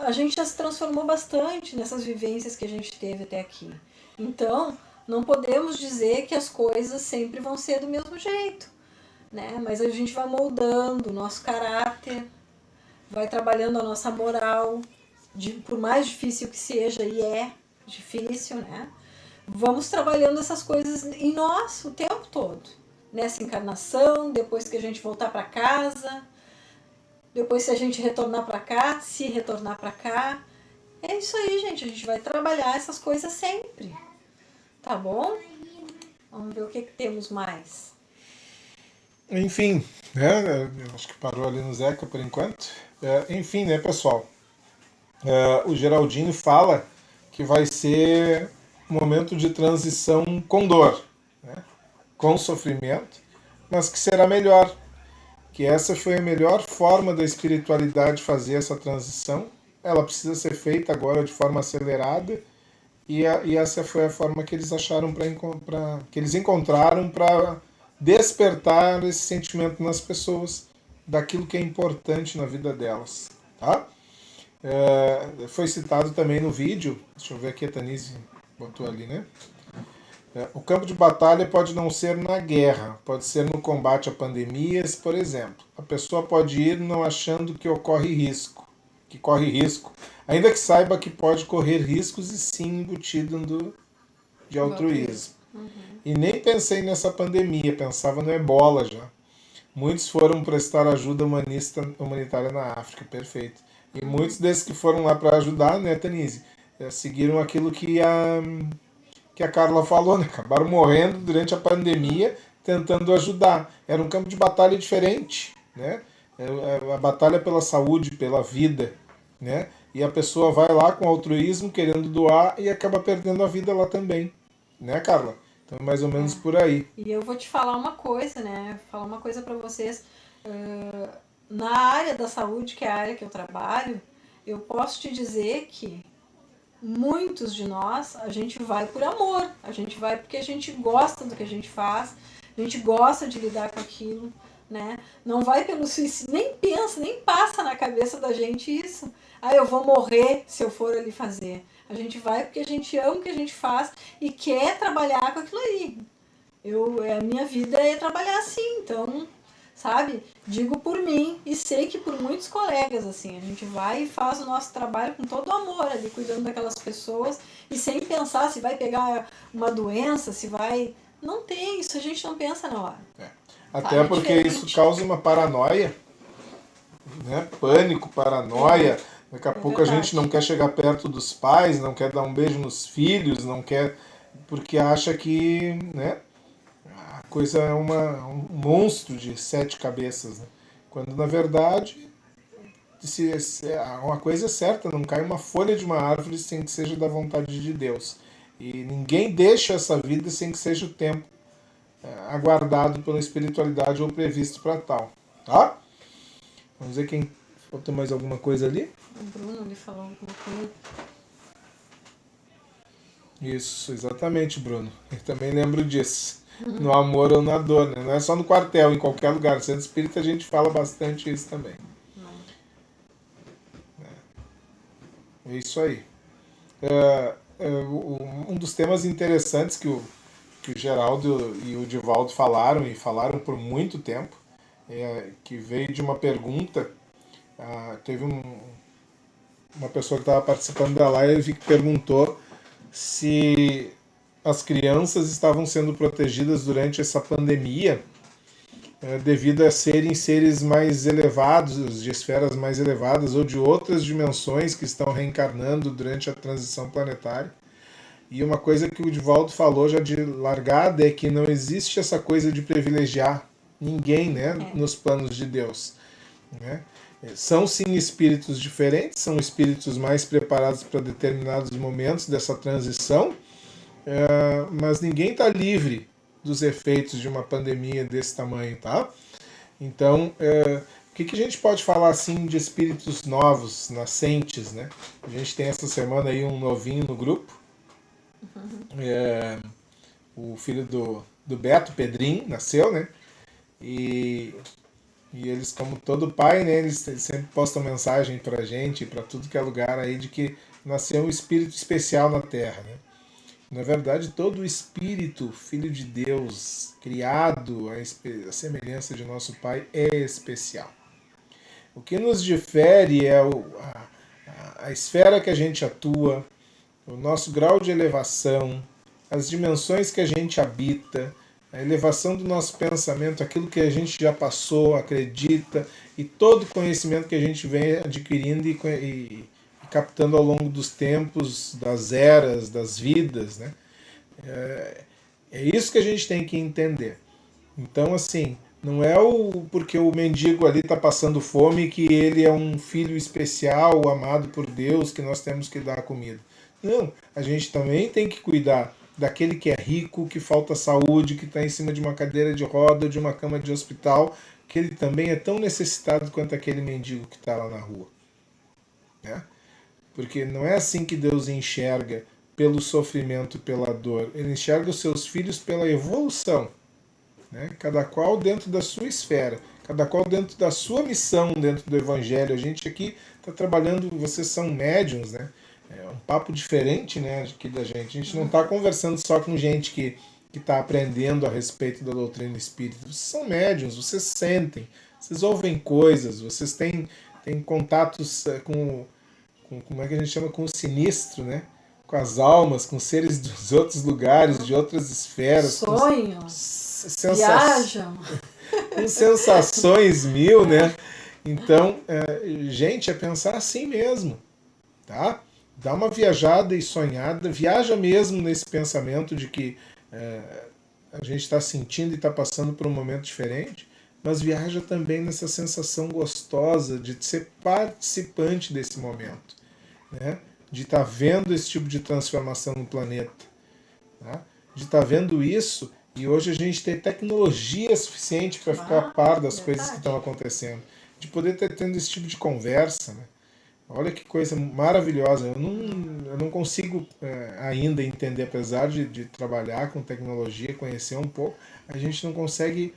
A gente já se transformou bastante nessas vivências que a gente teve até aqui. Então, não podemos dizer que as coisas sempre vão ser do mesmo jeito, né? Mas a gente vai moldando o nosso caráter, vai trabalhando a nossa moral, por mais difícil que seja, e é difícil, né? Vamos trabalhando essas coisas em nós o tempo todo. Nessa encarnação, depois que a gente voltar para casa, depois se a gente retornar para cá, se retornar para cá. É isso aí, gente. A gente vai trabalhar essas coisas sempre. Tá bom? Vamos ver o que temos mais. Enfim, né? Eu acho que parou ali no Zeca por enquanto. Enfim, né, pessoal? O Geraldinho fala que vai ser um momento de transição com dor, né? Com sofrimento, mas que será melhor. Que essa foi a melhor forma da espiritualidade fazer essa transição. Ela precisa ser feita agora de forma acelerada, e essa foi a forma que eles acharam que eles encontraram para despertar esse sentimento nas pessoas daquilo que é importante na vida delas, tá? Foi citado também no vídeo, deixa eu ver aqui, a Tanise botou ali, né? O campo de batalha pode não ser na guerra, pode ser no combate a pandemias, por exemplo. A pessoa pode ir não achando que corre risco, ainda que saiba que pode correr riscos e sim embutido de altruísmo. Uhum. E nem pensei nessa pandemia, pensava no Ebola já. Muitos foram prestar ajuda humanitária na África, perfeito. E muitos desses que foram lá para ajudar, né, Tanise, seguiram aquilo que a Carla falou, né? Acabaram morrendo durante a pandemia tentando ajudar. Era um campo de batalha diferente, né? A batalha pela saúde, pela vida, né? E a pessoa vai lá com altruísmo, querendo doar, e acaba perdendo a vida lá também, né, Carla? Então é mais ou menos por aí. E eu vou te falar uma coisa, né? Falar uma coisa para vocês. Na área da saúde, que é a área que eu trabalho, eu posso te dizer que muitos de nós, a gente vai por amor, a gente vai porque a gente gosta do que a gente faz, a gente gosta de lidar com aquilo, né? Não vai pelo suicídio, nem pensa, nem passa na cabeça da gente isso. Eu vou morrer se eu for ali fazer. A gente vai porque a gente ama o que a gente faz e quer trabalhar com aquilo ali. A minha vida é trabalhar assim, então, sabe? Digo por mim e sei que por muitos colegas, assim, a gente vai e faz o nosso trabalho com todo amor ali, cuidando daquelas pessoas e sem pensar se vai pegar uma doença, se vai... Não tem isso, a gente não pensa na hora. Até porque isso causa uma paranoia, né? Pânico, paranoia, Daqui a É pouco a verdade. gente não quer chegar perto dos pais, não quer dar um beijo nos filhos, não quer, porque acha que, né, a coisa é um monstro de 7 cabeças, né? Quando na verdade uma coisa é certa, não cai uma folha de uma árvore sem que seja da vontade de Deus. E ninguém deixa essa vida sem que seja o tempo aguardado pela espiritualidade ou previsto para tal. Tá? Vamos ver quem. Falta mais alguma coisa ali? O Bruno lhe falou alguma coisa. Isso, exatamente, Bruno. Eu também lembro disso. No amor ou na dor, né? Não é só no quartel, em qualquer lugar. No centro espírita a gente fala bastante isso também. É isso aí. Um dos temas interessantes que o Geraldo e o Divaldo falaram, e falaram por muito tempo, que veio de uma pergunta. Teve uma pessoa que estava participando da live que perguntou se as crianças estavam sendo protegidas durante essa pandemia devido a serem seres mais elevados, de esferas mais elevadas ou de outras dimensões que estão reencarnando durante a transição planetária. E uma coisa que o Divaldo falou já de largada é que não existe essa coisa de privilegiar ninguém, né, nos planos de Deus, né? São sim espíritos diferentes, são espíritos mais preparados para determinados momentos dessa transição, mas ninguém está livre dos efeitos de uma pandemia desse tamanho, tá? Então, o que a gente pode falar assim de espíritos novos, nascentes, né? A gente tem essa semana aí um novinho no grupo, o filho do Beto, Pedrinho, nasceu, né? E eles, como todo pai, né, eles sempre postam mensagem pra gente, pra tudo que é lugar aí, de que nasceu um espírito especial na Terra, né? Na verdade, todo espírito, filho de Deus, criado à semelhança de nosso Pai, é especial. O que nos difere é a esfera que a gente atua, o nosso grau de elevação, as dimensões que a gente habita, a elevação do nosso pensamento, aquilo que a gente já passou, acredita, e todo o conhecimento que a gente vem adquirindo e captando ao longo dos tempos, das eras, das vidas, né? É isso que a gente tem que entender. Então, assim, não é porque o mendigo ali está passando fome que ele é um filho especial, amado por Deus, que nós temos que dar comida. Não, a gente também tem que cuidar daquele que é rico, que falta saúde, que está em cima de uma cadeira de roda, de uma cama de hospital, que ele também é tão necessitado quanto aquele mendigo que está lá na rua. Né? Porque não é assim que Deus enxerga pelo sofrimento, pela dor. Ele enxerga os seus filhos pela evolução. Né? Cada qual dentro da sua esfera, cada qual dentro da sua missão dentro do Evangelho. A gente aqui está trabalhando, vocês são médiums, né? É um papo diferente, né, aqui da gente. A gente não está conversando só com gente que está aprendendo a respeito da doutrina espírita. Vocês são médiums, vocês sentem, vocês ouvem coisas, vocês têm contatos com como é que a gente chama, com o sinistro, né? Com as almas, com seres dos outros lugares, de outras esferas. Sonham, viajam. Com sensações mil, né? Então, gente, é pensar assim mesmo, tá? Dá uma viajada e sonhada, viaja mesmo nesse pensamento de que a gente está sentindo e está passando por um momento diferente, mas viaja também nessa sensação gostosa de ser participante desse momento, né? De estar vendo esse tipo de transformação no planeta, tá? De estar vendo isso, e hoje a gente tem tecnologia suficiente para ficar a par das coisas que estão acontecendo, de poder estar tendo esse tipo de conversa, né? Olha que coisa maravilhosa. Eu não consigo ainda entender, apesar de trabalhar com tecnologia, conhecer um pouco, a gente não consegue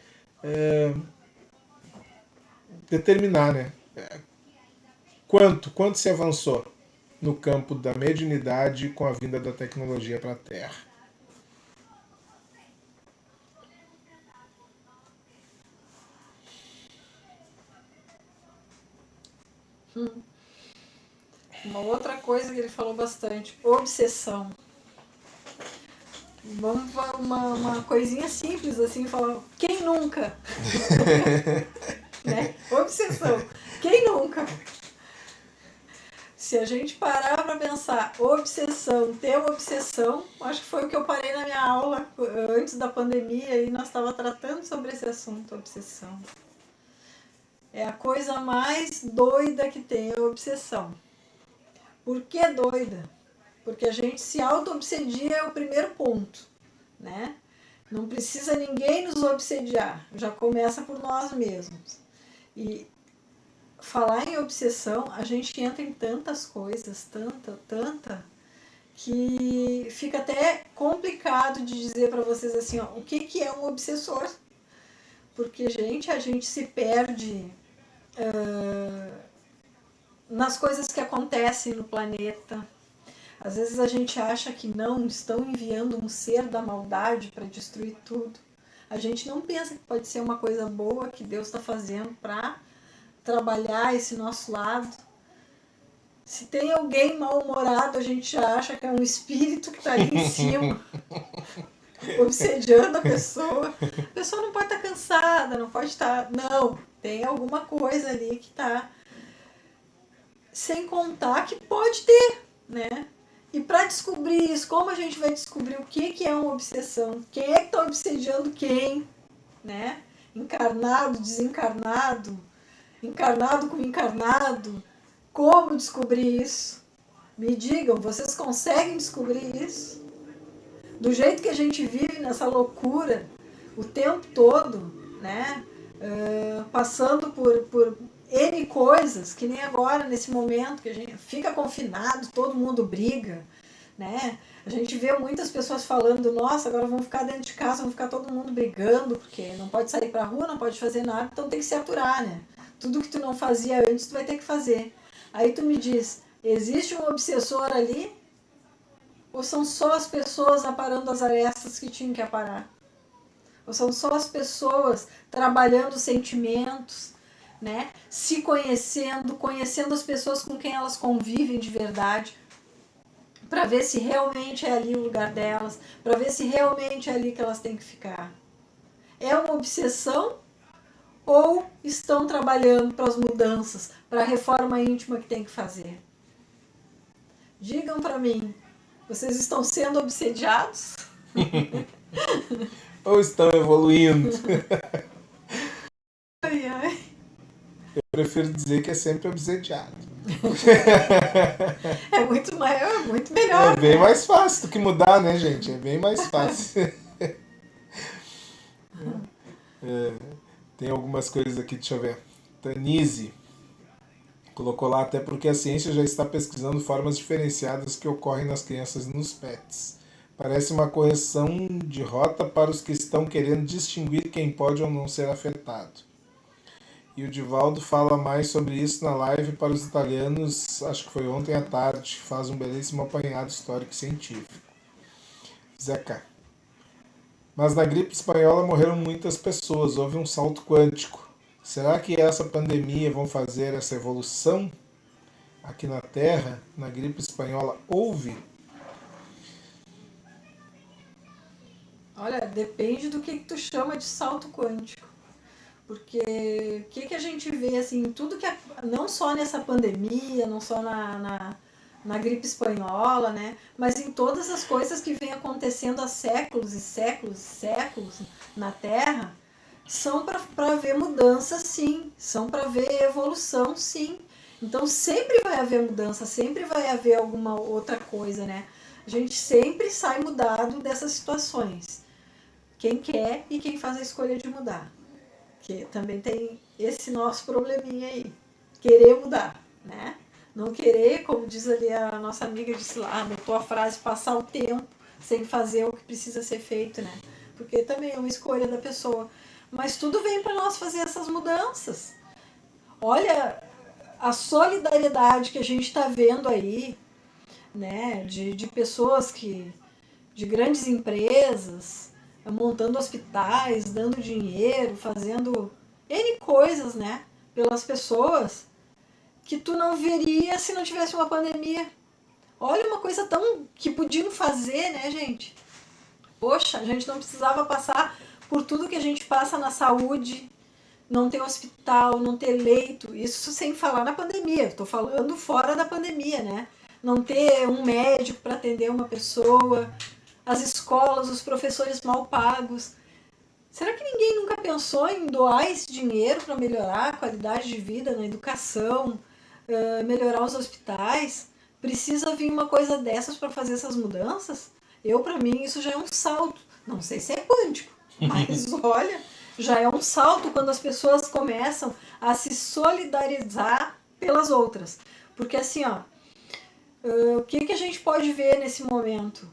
determinar, né? Quanto se avançou no campo da mediunidade com a vinda da tecnologia para a Terra. Uma outra coisa que ele falou bastante, obsessão. Vamos para uma coisinha simples assim, falar, quem nunca? Né? Obsessão. Quem nunca? Se a gente parar para pensar, obsessão, ter uma obsessão, acho que foi o que eu parei na minha aula antes da pandemia e nós estávamos tratando sobre esse assunto, obsessão. É a coisa mais doida que tem, a obsessão. Por que doida? Porque a gente se auto-obsedia é o primeiro ponto, né? Não precisa ninguém nos obsediar, já começa por nós mesmos. E falar em obsessão, a gente entra em tantas coisas, tanta, que fica até complicado de dizer para vocês assim, ó, o que é um obsessor. Porque, gente, a gente se perde nas coisas que acontecem no planeta. Às vezes a gente acha que não, estão enviando um ser da maldade para destruir tudo. A gente não pensa que pode ser uma coisa boa que Deus está fazendo para trabalhar esse nosso lado. Se tem alguém mal-humorado, a gente já acha que é um espírito que está ali em cima, obsediando a pessoa. A pessoa não pode estar cansada, não pode estar... Não, tem alguma coisa ali que está... Sem contar que pode ter, né? E para descobrir isso, como a gente vai descobrir o que é uma obsessão? Quem é que está obsediando quem? Né? Encarnado, desencarnado, encarnado com encarnado. Como descobrir isso? Me digam, vocês conseguem descobrir isso? Do jeito que a gente vive nessa loucura o tempo todo, né? Passando por N coisas, que nem agora, nesse momento que a gente fica confinado, todo mundo briga, né? A gente vê muitas pessoas falando, nossa, agora vamos ficar dentro de casa, vamos ficar todo mundo brigando, porque não pode sair pra rua, não pode fazer nada, então tem que se aturar, né? Tudo que tu não fazia antes, tu vai ter que fazer. Aí tu me diz, existe um obsessor ali? Ou são só as pessoas aparando as arestas que tinham que aparar? Ou são só as pessoas trabalhando sentimentos, né? Se conhecendo, conhecendo as pessoas com quem elas convivem de verdade, para ver se realmente é ali o lugar delas, para ver se realmente é ali que elas têm que ficar. É uma obsessão ou estão trabalhando para as mudanças, para a reforma íntima que tem que fazer? Digam para mim, vocês estão sendo obsediados? Ou estão evoluindo? Ai, ai. Eu prefiro dizer que é sempre obsediado. É muito maior, é muito melhor. É bem mais fácil do que mudar, né, gente? É bem mais fácil. Tem algumas coisas aqui, deixa eu ver. Tanise colocou lá, até porque a ciência já está pesquisando formas diferenciadas que ocorrem nas crianças e nos pets. Parece uma correção de rota para os que estão querendo distinguir quem pode ou não ser afetado. E o Divaldo fala mais sobre isso na live para os italianos, acho que foi ontem à tarde, faz um belíssimo apanhado histórico e científico. Zeca. Mas na gripe espanhola morreram muitas pessoas, houve um salto quântico. Será que essa pandemia vão fazer essa evolução? Aqui na Terra, na gripe espanhola, houve? Olha, depende do que tu chama de salto quântico. Porque o que a gente vê, assim, tudo que... Não só nessa pandemia, não só na gripe espanhola, né? Mas em todas as coisas que vêm acontecendo há séculos e séculos e séculos na Terra, são para ver mudança, sim. São para ver evolução, sim. Então sempre vai haver mudança, sempre vai haver alguma outra coisa, né? A gente sempre sai mudado dessas situações. Quem quer e quem faz a escolha de mudar. Que também tem esse nosso probleminha aí. Querer mudar, né? Não querer, como diz ali a nossa amiga, disse lá, anotou a frase, passar o tempo sem fazer o que precisa ser feito, né? Porque também é uma escolha da pessoa. Mas tudo vem para nós fazer essas mudanças. Olha a solidariedade que a gente está vendo aí, né? De pessoas que... de grandes empresas, montando hospitais, dando dinheiro, fazendo N coisas, né? Pelas pessoas que tu não veria se não tivesse uma pandemia. Olha uma coisa tão que podiam fazer, né, gente? Poxa, a gente não precisava passar por tudo que a gente passa na saúde, não ter hospital, não ter leito, isso sem falar na pandemia, estou falando fora da pandemia, né? Não ter um médico para atender uma pessoa, as escolas, os professores mal pagos. Será que ninguém nunca pensou em doar esse dinheiro para melhorar a qualidade de vida na educação, melhorar os hospitais? Precisa vir uma coisa dessas para fazer essas mudanças? Para mim, isso já é um salto. Não sei se é quântico, mas olha, já é um salto quando as pessoas começam a se solidarizar pelas outras. Porque assim, ó, o que a gente pode ver nesse momento?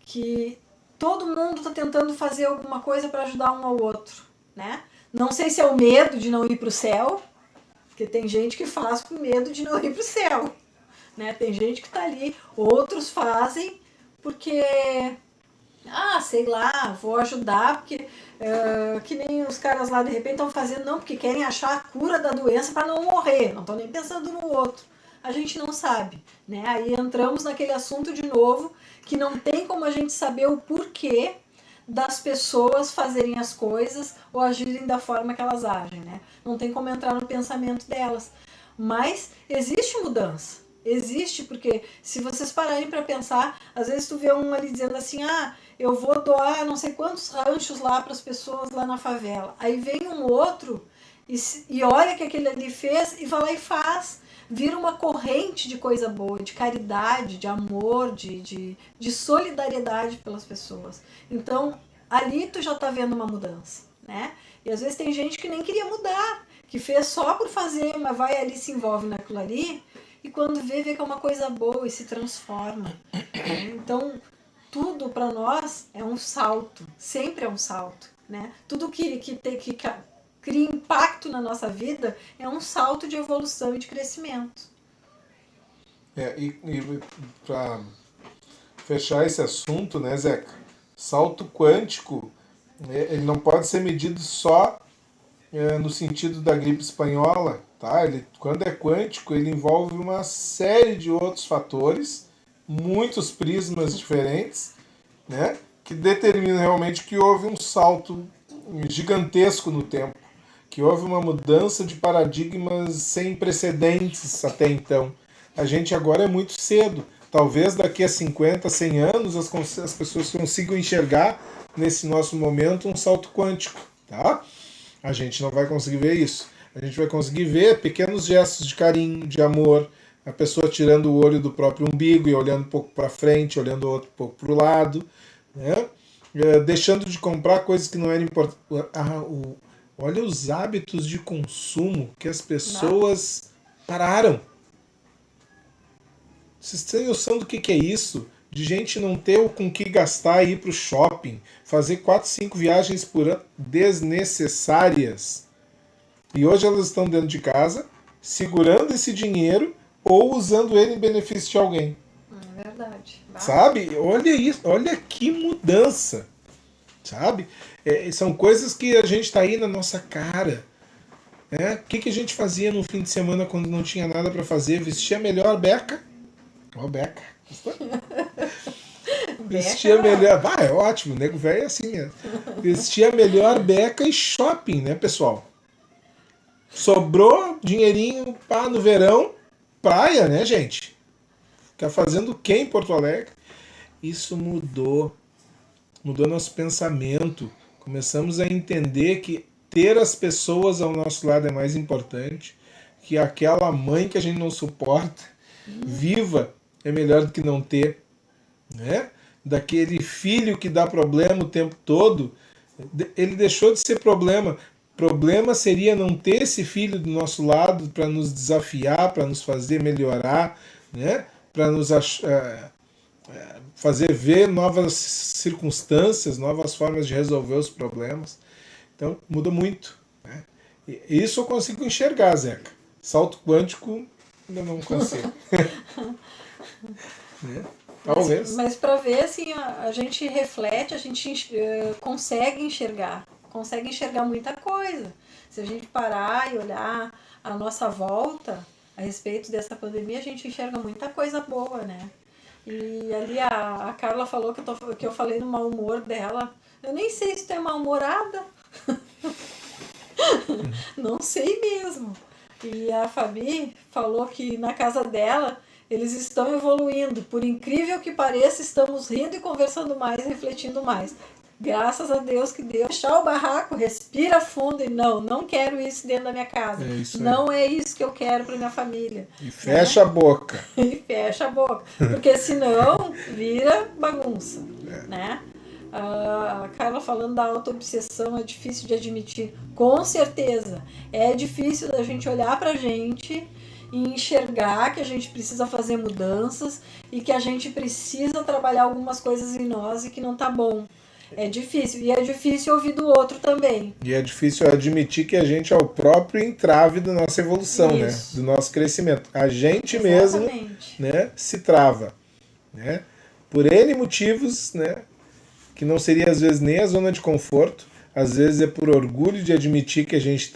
Que todo mundo está tentando fazer alguma coisa para ajudar um ao outro, né? Não sei se é o medo de não ir para o céu, porque tem gente que faz com medo de não ir para o céu, né? Tem gente que está ali, outros fazem porque, sei lá, vou ajudar, porque que nem os caras lá de repente estão fazendo, não, porque querem achar a cura da doença para não morrer, não estão nem pensando no outro. A gente não sabe, né? Aí entramos naquele assunto de novo, que não tem como a gente saber o porquê das pessoas fazerem as coisas ou agirem da forma que elas agem, né? Não tem como entrar no pensamento delas. Mas existe mudança. Existe, porque se vocês pararem para pensar, às vezes tu vê um ali dizendo assim, eu vou doar não sei quantos ranchos lá para as pessoas lá na favela. Aí vem um outro e olha o que aquele ali fez e vai lá e faz. Vira uma corrente de coisa boa, de caridade, de amor, de solidariedade pelas pessoas. Então, ali tu já tá vendo uma mudança, né? E às vezes tem gente que nem queria mudar, que fez só por fazer, mas vai ali, se envolve naquilo ali, e quando vê que é uma coisa boa e se transforma. Né? Então, tudo para nós é um salto, sempre é um salto, né? Tudo que cria impacto na nossa vida é um salto de evolução e de crescimento. E para fechar esse assunto, né, Zeca? Salto quântico, ele não pode ser medido só no sentido da gripe espanhola, tá? Quando é quântico, ele envolve uma série de outros fatores, muitos prismas diferentes, né, que determinam realmente que houve um salto gigantesco no tempo, que houve uma mudança de paradigmas sem precedentes até então. A gente agora é muito cedo. Talvez daqui a 50, 100 anos as pessoas consigam enxergar nesse nosso momento um salto quântico, tá? A gente não vai conseguir ver isso. A gente vai conseguir ver pequenos gestos de carinho, de amor, a pessoa tirando o olho do próprio umbigo e olhando um pouco para frente, olhando outro pouco para o lado, né? Deixando de comprar coisas que não eram importantes. Olha os hábitos de consumo que as pessoas pararam. Vocês têm noção do que é isso? De gente não ter o com que gastar e ir para o shopping, fazer 4, 5 viagens por ano desnecessárias. E hoje elas estão dentro de casa, segurando esse dinheiro ou usando ele em benefício de alguém. É verdade. Sabe? Olha isso, olha que mudança. Sabe? São coisas que a gente está aí na nossa cara. O que a gente fazia no fim de semana quando não tinha nada para fazer? Vestia melhor beca. Beca. Vestia melhor. É ótimo, o nego velho é assim mesmo. Vestia melhor beca e shopping, né, pessoal? Sobrou dinheirinho no verão, praia, né, gente? Ficar fazendo o que em Porto Alegre? Isso mudou. Mudou nosso pensamento. Começamos a entender que ter as pessoas ao nosso lado é mais importante, que aquela mãe que a gente não suporta, viva, é melhor do que não ter, né? Daquele filho que dá problema o tempo todo, ele deixou de ser problema. Problema seria não ter esse filho do nosso lado para nos desafiar, para nos fazer melhorar, né? Para nos fazer ver novas circunstâncias, novas formas de resolver os problemas. Então, muda muito. Né? E isso eu consigo enxergar, Zeca. Salto quântico, ainda não consigo. Né? Talvez. Mas para ver, assim, a gente reflete, a gente consegue enxergar muita coisa. Se a gente parar e olhar a nossa volta a respeito dessa pandemia, a gente enxerga muita coisa boa, né? E ali a Carla falou que eu falei no mau humor dela. Eu nem sei se tu é mal-humorada. Não sei mesmo. E a Fabi falou que na casa dela eles estão evoluindo. Por incrível que pareça, estamos rindo e conversando mais, refletindo mais. Graças a Deus que Deus fechar o barraco, respira fundo e não quero isso dentro da minha casa. É isso aí. Não é isso que eu quero para minha família. E fecha a boca. E fecha a boca. Porque senão vira bagunça, né? A Carla falando da autoobsessão é difícil de admitir. Com certeza. É difícil da gente olhar pra gente e enxergar que a gente precisa fazer mudanças e que a gente precisa trabalhar algumas coisas em nós e que não tá bom. É difícil. E é difícil ouvir do outro também. E é difícil admitir que a gente é o próprio entrave da nossa evolução, né? Isso. Do nosso crescimento. A gente Exatamente. mesmo, né, se trava, né? Por N motivos, né? Que não seria às vezes nem a zona de conforto, às vezes é por orgulho de admitir que a gente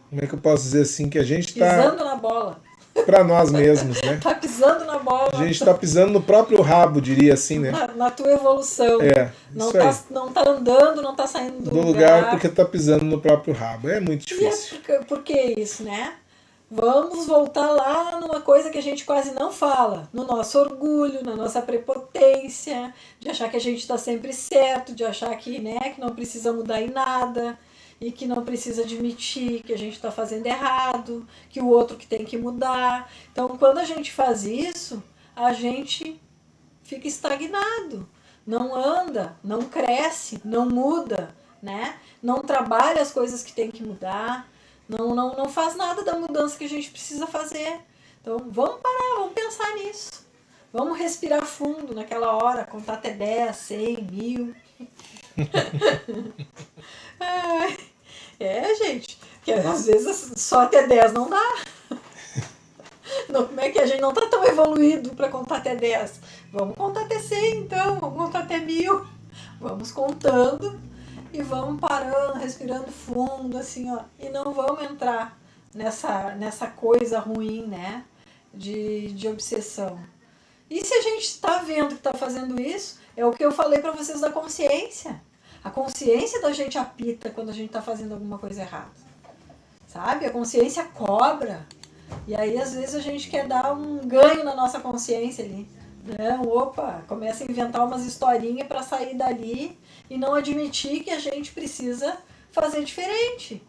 como é que eu posso dizer assim, que a gente está Pisando na bola. para nós mesmos, né? Tá pisando na bola. A gente está pisando no próprio rabo, diria assim, né? Na tua evolução. Isso aí. Não tá andando, não tá saindo do lugar porque tá pisando no próprio rabo. É muito difícil. E por que isso, né? Vamos voltar lá numa coisa que a gente quase não fala, no nosso orgulho, na nossa prepotência, de achar que a gente está sempre certo, de achar que, né, que não precisa mudar em nada e que não precisa admitir que a gente está fazendo errado, que o outro que tem que mudar. Então, quando a gente faz isso, a gente fica estagnado, não anda, não cresce, não muda, né? Não trabalha as coisas que tem que mudar. Não faz nada da mudança que a gente precisa fazer. Então, vamos parar, vamos pensar nisso. Vamos respirar fundo naquela hora, contar até 10, 100, 1000. Gente, porque às vezes só até 10 não dá. Não, como é que a gente não está tão evoluído para contar até 10? Vamos contar até 100, então, vamos contar até 1000. Vamos contando. E vamos parando, respirando fundo, assim, ó. E não vamos entrar nessa coisa ruim, né? De obsessão. E se a gente está vendo que está fazendo isso, é o que eu falei para vocês da consciência. A consciência da gente apita quando a gente está fazendo alguma coisa errada. Sabe? A consciência cobra. E aí, às vezes, a gente quer dar um ganho na nossa consciência ali. Não, opa, começa a inventar umas historinhas para sair dali e não admitir que a gente precisa fazer diferente.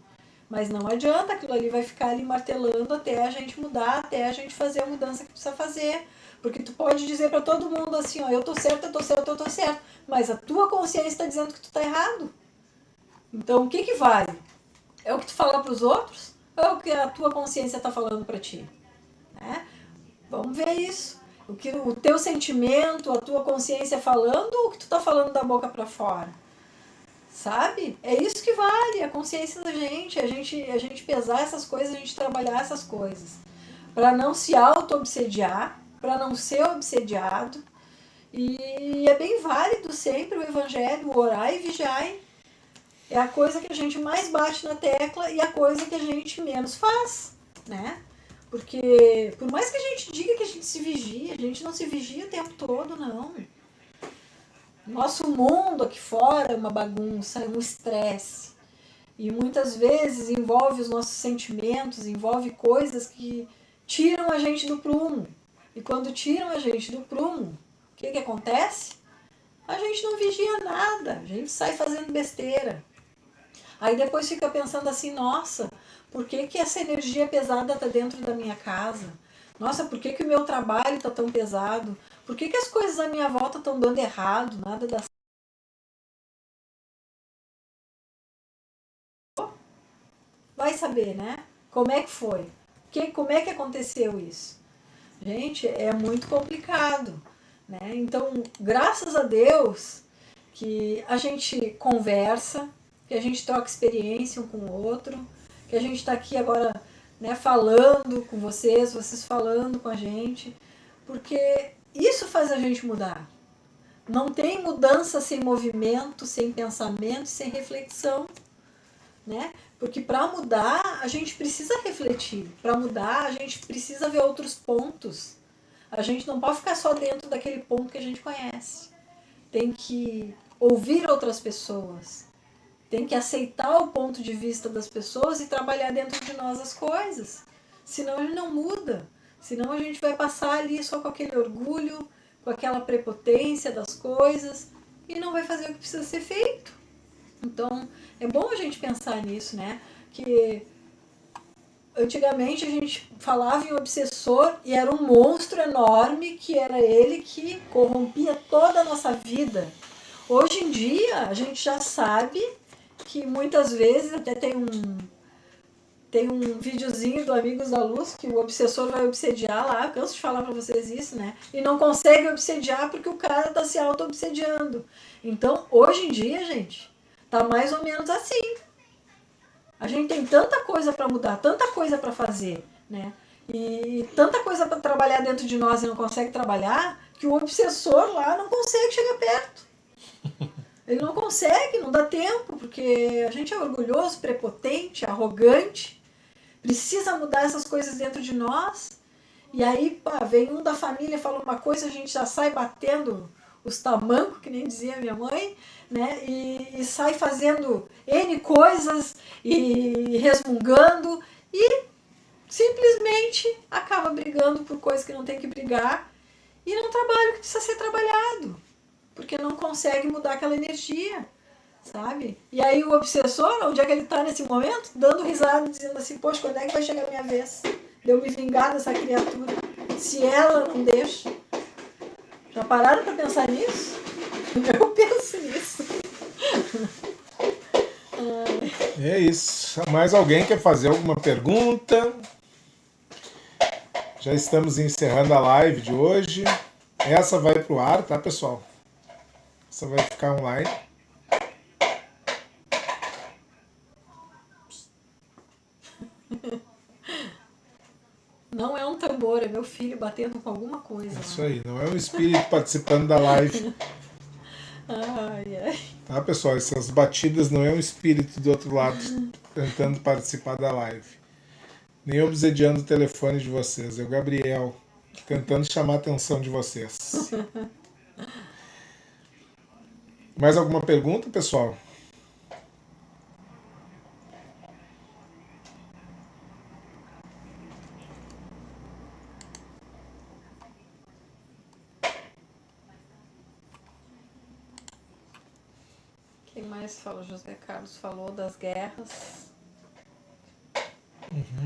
Mas não adianta, aquilo ali vai ficar ali martelando até a gente mudar, até a gente fazer a mudança que precisa fazer. Porque tu pode dizer para todo mundo assim, ó, eu tô certo, eu tô certo, eu tô certo. Mas a tua consciência está dizendo que tu tá errado. Então, o que vale? É o que tu fala para os outros ou é o que a tua consciência está falando para ti? Né? Vamos ver isso. O que o teu sentimento, a tua consciência falando ou o que tu tá falando da boca para fora? Sabe? É isso que vale, a consciência da gente, a gente pesar essas coisas, a gente trabalhar essas coisas. Para não se auto-obsediar, para não ser obsediado. E é bem válido sempre o evangelho, o orar e vigiar. É a coisa que a gente mais bate na tecla e a coisa que a gente menos faz, né? Porque, por mais que a gente diga que a gente se vigia, a gente não se vigia o tempo todo, não. Nosso mundo aqui fora é uma bagunça, é um estresse. E muitas vezes envolve os nossos sentimentos, envolve coisas que tiram a gente do prumo. E quando tiram a gente do prumo, o que acontece? A gente não vigia nada, a gente sai fazendo besteira. Aí depois fica pensando assim, nossa, por que essa energia pesada está dentro da minha casa? Nossa, por que o meu trabalho está tão pesado? Por que as coisas à minha volta estão dando errado? Nada dá certo. Vai saber, né? Como é que foi? Como é que aconteceu isso? Gente, é muito complicado, né? Então, graças a Deus que a gente conversa, que a gente troca experiência um com o outro, que a gente está aqui agora, né, falando com vocês falando com a gente, porque isso faz a gente mudar. Não tem mudança sem movimento, sem pensamento, sem reflexão, né? Porque para mudar a gente precisa refletir, para mudar a gente precisa ver outros pontos. A gente não pode ficar só dentro daquele ponto que a gente conhece. Tem que ouvir outras pessoas, tem que aceitar o ponto de vista das pessoas e trabalhar dentro de nós as coisas. Senão ele não muda. Senão a gente vai passar ali só com aquele orgulho, com aquela prepotência das coisas e não vai fazer o que precisa ser feito. Então, é bom a gente pensar nisso, né? Que antigamente a gente falava em obsessor e era um monstro enorme que era ele que corrompia toda a nossa vida. Hoje em dia, a gente já sabe que muitas vezes, até tem um videozinho do Amigos da Luz, que o obsessor vai obsediar lá, eu canso de falar pra vocês isso, né? E não consegue obsediar porque o cara tá se auto-obsediando. Então, hoje em dia, gente, tá mais ou menos assim. A gente tem tanta coisa para mudar, tanta coisa para fazer, né? E tanta coisa para trabalhar dentro de nós e não consegue trabalhar, que o obsessor lá não consegue chegar perto. Ele não consegue, não dá tempo, porque a gente é orgulhoso, prepotente, arrogante, precisa mudar essas coisas dentro de nós. E aí, pá, vem um da família, fala uma coisa, a gente já sai batendo os tamancos, que nem dizia minha mãe, né? E sai fazendo N coisas e resmungando e simplesmente acaba brigando por coisas que não tem que brigar e não trabalha o que precisa ser trabalhado, porque não consegue mudar aquela energia, sabe? E aí o obsessor, onde é que ele está nesse momento? Dando risada, dizendo assim, poxa, quando é que vai chegar a minha vez de eu me vingar dessa criatura? Se ela não deixa. Já pararam para pensar nisso? Eu penso nisso. É isso. Mais alguém quer fazer alguma pergunta? Já estamos encerrando a live de hoje. Essa vai pro ar, tá, pessoal? Essa vai ficar online. Não é um tambor, é meu filho batendo com alguma coisa. Isso aí, não é um espírito participando da live. Ai, ai. Tá, pessoal? Essas batidas não é um espírito do outro lado tentando participar da live. Nem obsediando o telefone de vocês. É o Gabriel tentando chamar a atenção de vocês. Mais alguma pergunta, pessoal? Quem mais falou? José Carlos falou das guerras.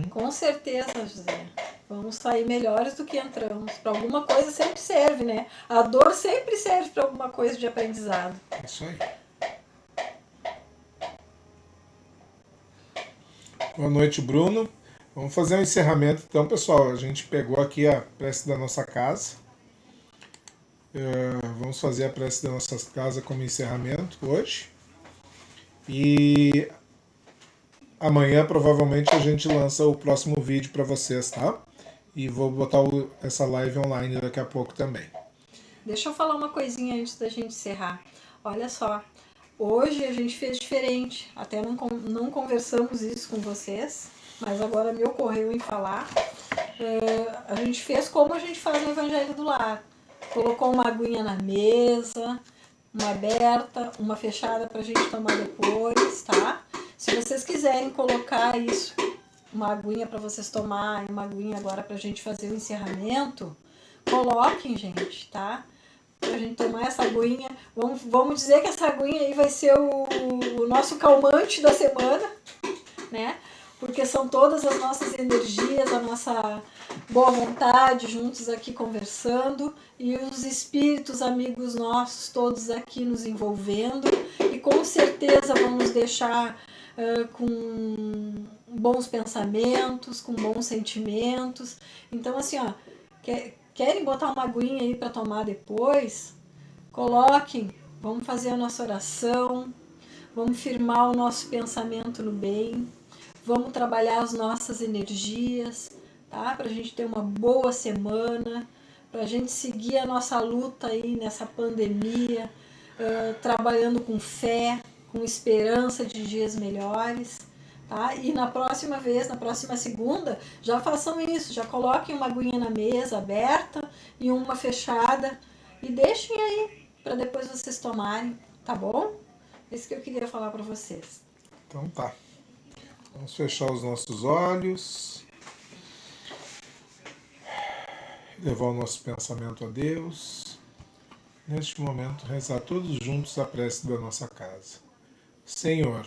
Com certeza, José. Vamos sair melhores do que entramos. Para alguma coisa sempre serve, né? A dor sempre serve para alguma coisa de aprendizado. Isso aí. Boa noite, Bruno. Vamos fazer um encerramento então, pessoal. A gente pegou aqui a prece da nossa casa. Vamos fazer a prece da nossa casa como encerramento hoje. E amanhã provavelmente a gente lança o próximo vídeo para vocês, tá? E vou botar essa live online daqui a pouco também. Deixa eu falar uma coisinha antes da gente encerrar. Olha só, hoje a gente fez diferente. Até não conversamos isso com vocês, mas agora me ocorreu em falar. A gente fez como a gente faz no Evangelho do Lar. Colocou uma aguinha na mesa, uma aberta, uma fechada para a gente tomar depois, tá? Se vocês quiserem colocar isso, uma aguinha para vocês tomar e uma aguinha agora para a gente fazer o encerramento, coloquem, gente, tá? Pra gente tomar essa aguinha. Vamos dizer que essa aguinha aí vai ser o nosso calmante da semana, né? Porque são todas as nossas energias, a nossa boa vontade juntos aqui conversando e os espíritos amigos nossos todos aqui nos envolvendo e com certeza vamos deixar com bons pensamentos, com bons sentimentos. Então assim, ó, querem botar uma aguinha aí para tomar depois? Coloquem, vamos fazer a nossa oração, vamos firmar o nosso pensamento no bem. Vamos trabalhar as nossas energias, tá? Para a gente ter uma boa semana, para a gente seguir a nossa luta aí nessa pandemia, trabalhando com fé, com esperança de dias melhores, tá? E na próxima vez, na próxima segunda, já façam isso, já coloquem uma aguinha na mesa aberta e uma fechada e deixem aí para depois vocês tomarem, tá bom? Isso que eu queria falar para vocês. Então tá. Vamos fechar os nossos olhos. Levar o nosso pensamento a Deus. Neste momento, rezar todos juntos a prece da nossa casa. Senhor,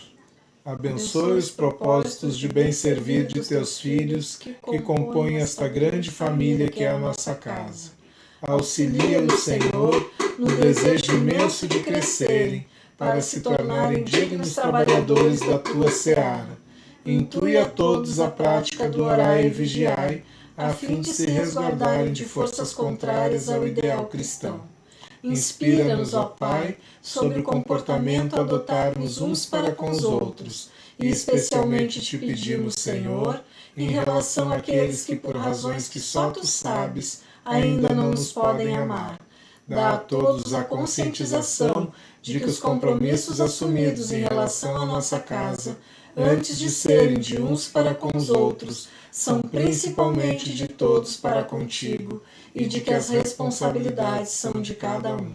abençoe os propósitos de bem servir de teus filhos que compõem esta grande família que é a nossa casa. Auxilia-os, Senhor, no desejo imenso de crescerem, para se tornarem dignos trabalhadores da tua seara. Intui a todos a prática do orai e vigiai, a fim de se resguardarem de forças contrárias ao ideal cristão. Inspira-nos, ó Pai, sobre o comportamento a adotarmos uns para com os outros, e especialmente te pedimos, Senhor, em relação àqueles que, por razões que só tu sabes, ainda não nos podem amar. Dá a todos a conscientização de que os compromissos assumidos em relação à nossa casa, antes de serem de uns para com os outros, são principalmente de todos para contigo, e de que as responsabilidades são de cada um.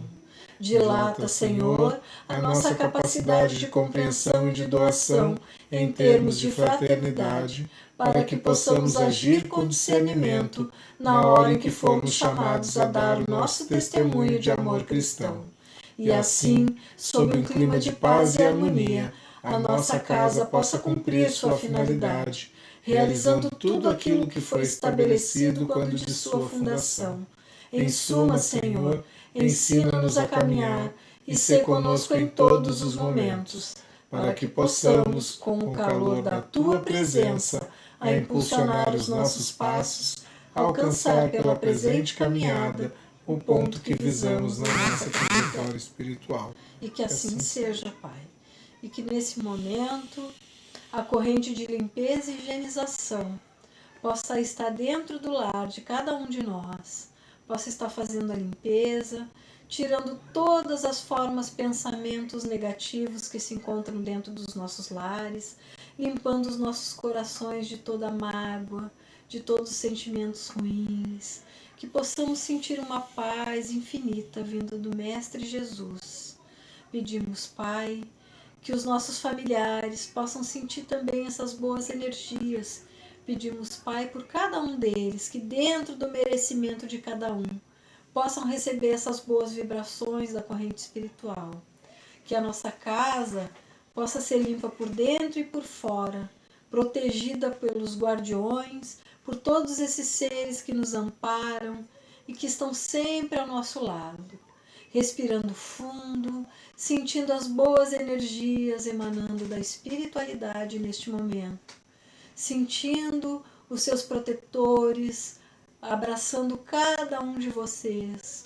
Dilata, Senhor, a nossa capacidade de compreensão e de doação em termos de fraternidade, para que possamos agir com discernimento na hora em que formos chamados a dar o nosso testemunho de amor cristão. E assim, sob um clima de paz e harmonia, a nossa casa possa cumprir sua finalidade, realizando tudo aquilo que foi estabelecido quando de sua fundação. Em suma, Senhor, ensina-nos a caminhar e ser conosco em todos os momentos, para que possamos, com o calor da tua presença, a impulsionar os nossos passos, alcançar pela presente caminhada o ponto que visamos na nossa trajetória espiritual. E que assim seja, Pai. E que nesse momento a corrente de limpeza e higienização possa estar dentro do lar de cada um de nós, possa estar fazendo a limpeza, tirando todas as formas, pensamentos negativos que se encontram dentro dos nossos lares, limpando os nossos corações de toda mágoa, de todos os sentimentos ruins, que possamos sentir uma paz infinita vinda do Mestre Jesus. Pedimos, Pai, que os nossos familiares possam sentir também essas boas energias. Pedimos, Pai, por cada um deles, que dentro do merecimento de cada um, possam receber essas boas vibrações da corrente espiritual. Que a nossa casa possa ser limpa por dentro e por fora, protegida pelos guardiões, por todos esses seres que nos amparam e que estão sempre ao nosso lado. Respirando fundo, sentindo as boas energias emanando da espiritualidade neste momento. Sentindo os seus protetores, abraçando cada um de vocês.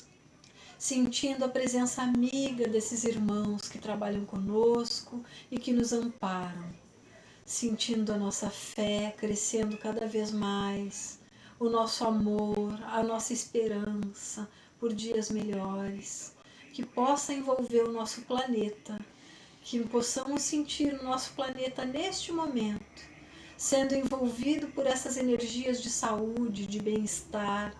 Sentindo a presença amiga desses irmãos que trabalham conosco e que nos amparam. Sentindo a nossa fé crescendo cada vez mais, o nosso amor, a nossa esperança por dias melhores, que possa envolver o nosso planeta, que possamos sentir o nosso planeta neste momento, sendo envolvido por essas energias de saúde, de bem-estar,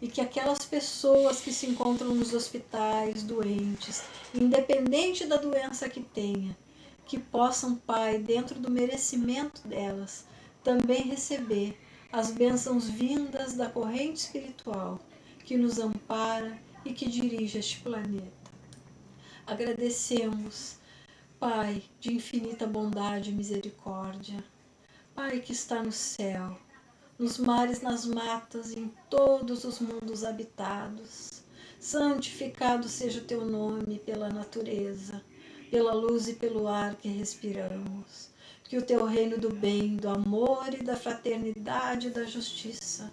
e que aquelas pessoas que se encontram nos hospitais, doentes, independente da doença que tenha, que possam, Pai, dentro do merecimento delas, também receber as bênçãos vindas da corrente espiritual que nos ampara e que dirige este planeta. Agradecemos, Pai, de infinita bondade e misericórdia, Pai que está no céu, nos mares, nas matas, em todos os mundos habitados. Santificado seja o teu nome pela natureza, pela luz e pelo ar que respiramos. Que o teu reino do bem, do amor e da fraternidade e da justiça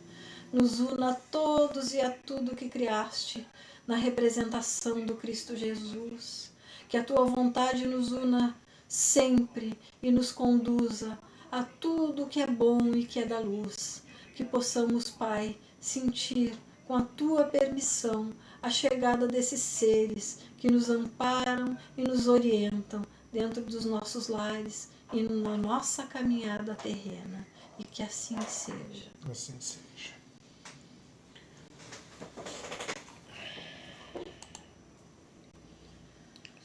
nos una a todos e a tudo que criaste na representação do Cristo Jesus. Que a tua vontade nos una sempre e nos conduza a tudo que é bom e que é da luz. Que possamos, Pai, sentir com a tua permissão a chegada desses seres que nos amparam e nos orientam dentro dos nossos lares e na nossa caminhada terrena. E que assim seja. Assim seja.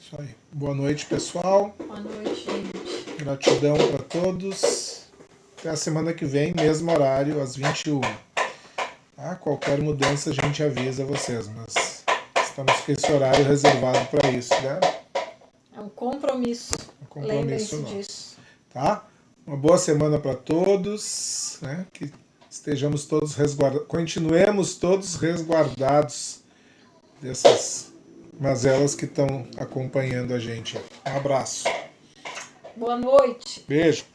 Isso aí. Boa noite, pessoal. Boa noite, gente. Gratidão para todos. Até a semana que vem, mesmo horário, às 21. Tá? Qualquer mudança a gente avisa vocês, mas estamos com esse horário reservado para isso, né? É um compromisso. Lembrem-se Nosso. disso. Tá? Uma boa semana para todos, né? Que estejamos todos resguardados, continuemos todos resguardados dessas mazelas que estão acompanhando a gente. Um abraço. Boa noite. Beijo.